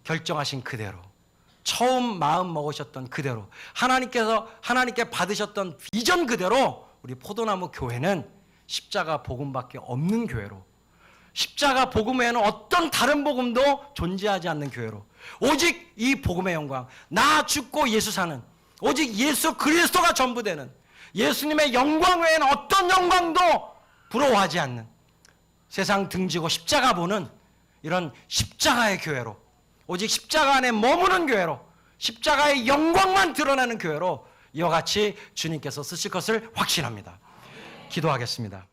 [SPEAKER 2] 결정하신 그대로, 처음 마음 먹으셨던 그대로, 하나님께 받으셨던 비전 그대로 우리 포도나무 교회는 십자가 복음밖에 없는 교회로, 십자가 복음 외에는 어떤 다른 복음도 존재하지 않는 교회로, 오직 이 복음의 영광, 나 죽고 예수 사는, 오직 예수 그리스도가 전부 되는, 예수님의 영광 외에는 어떤 영광도 부러워하지 않는, 세상 등지고 십자가 보는 이런 십자가의 교회로, 오직 십자가 안에 머무는 교회로, 십자가의 영광만 드러나는 교회로 이와 같이 주님께서 쓰실 것을 확신합니다. 기도하겠습니다.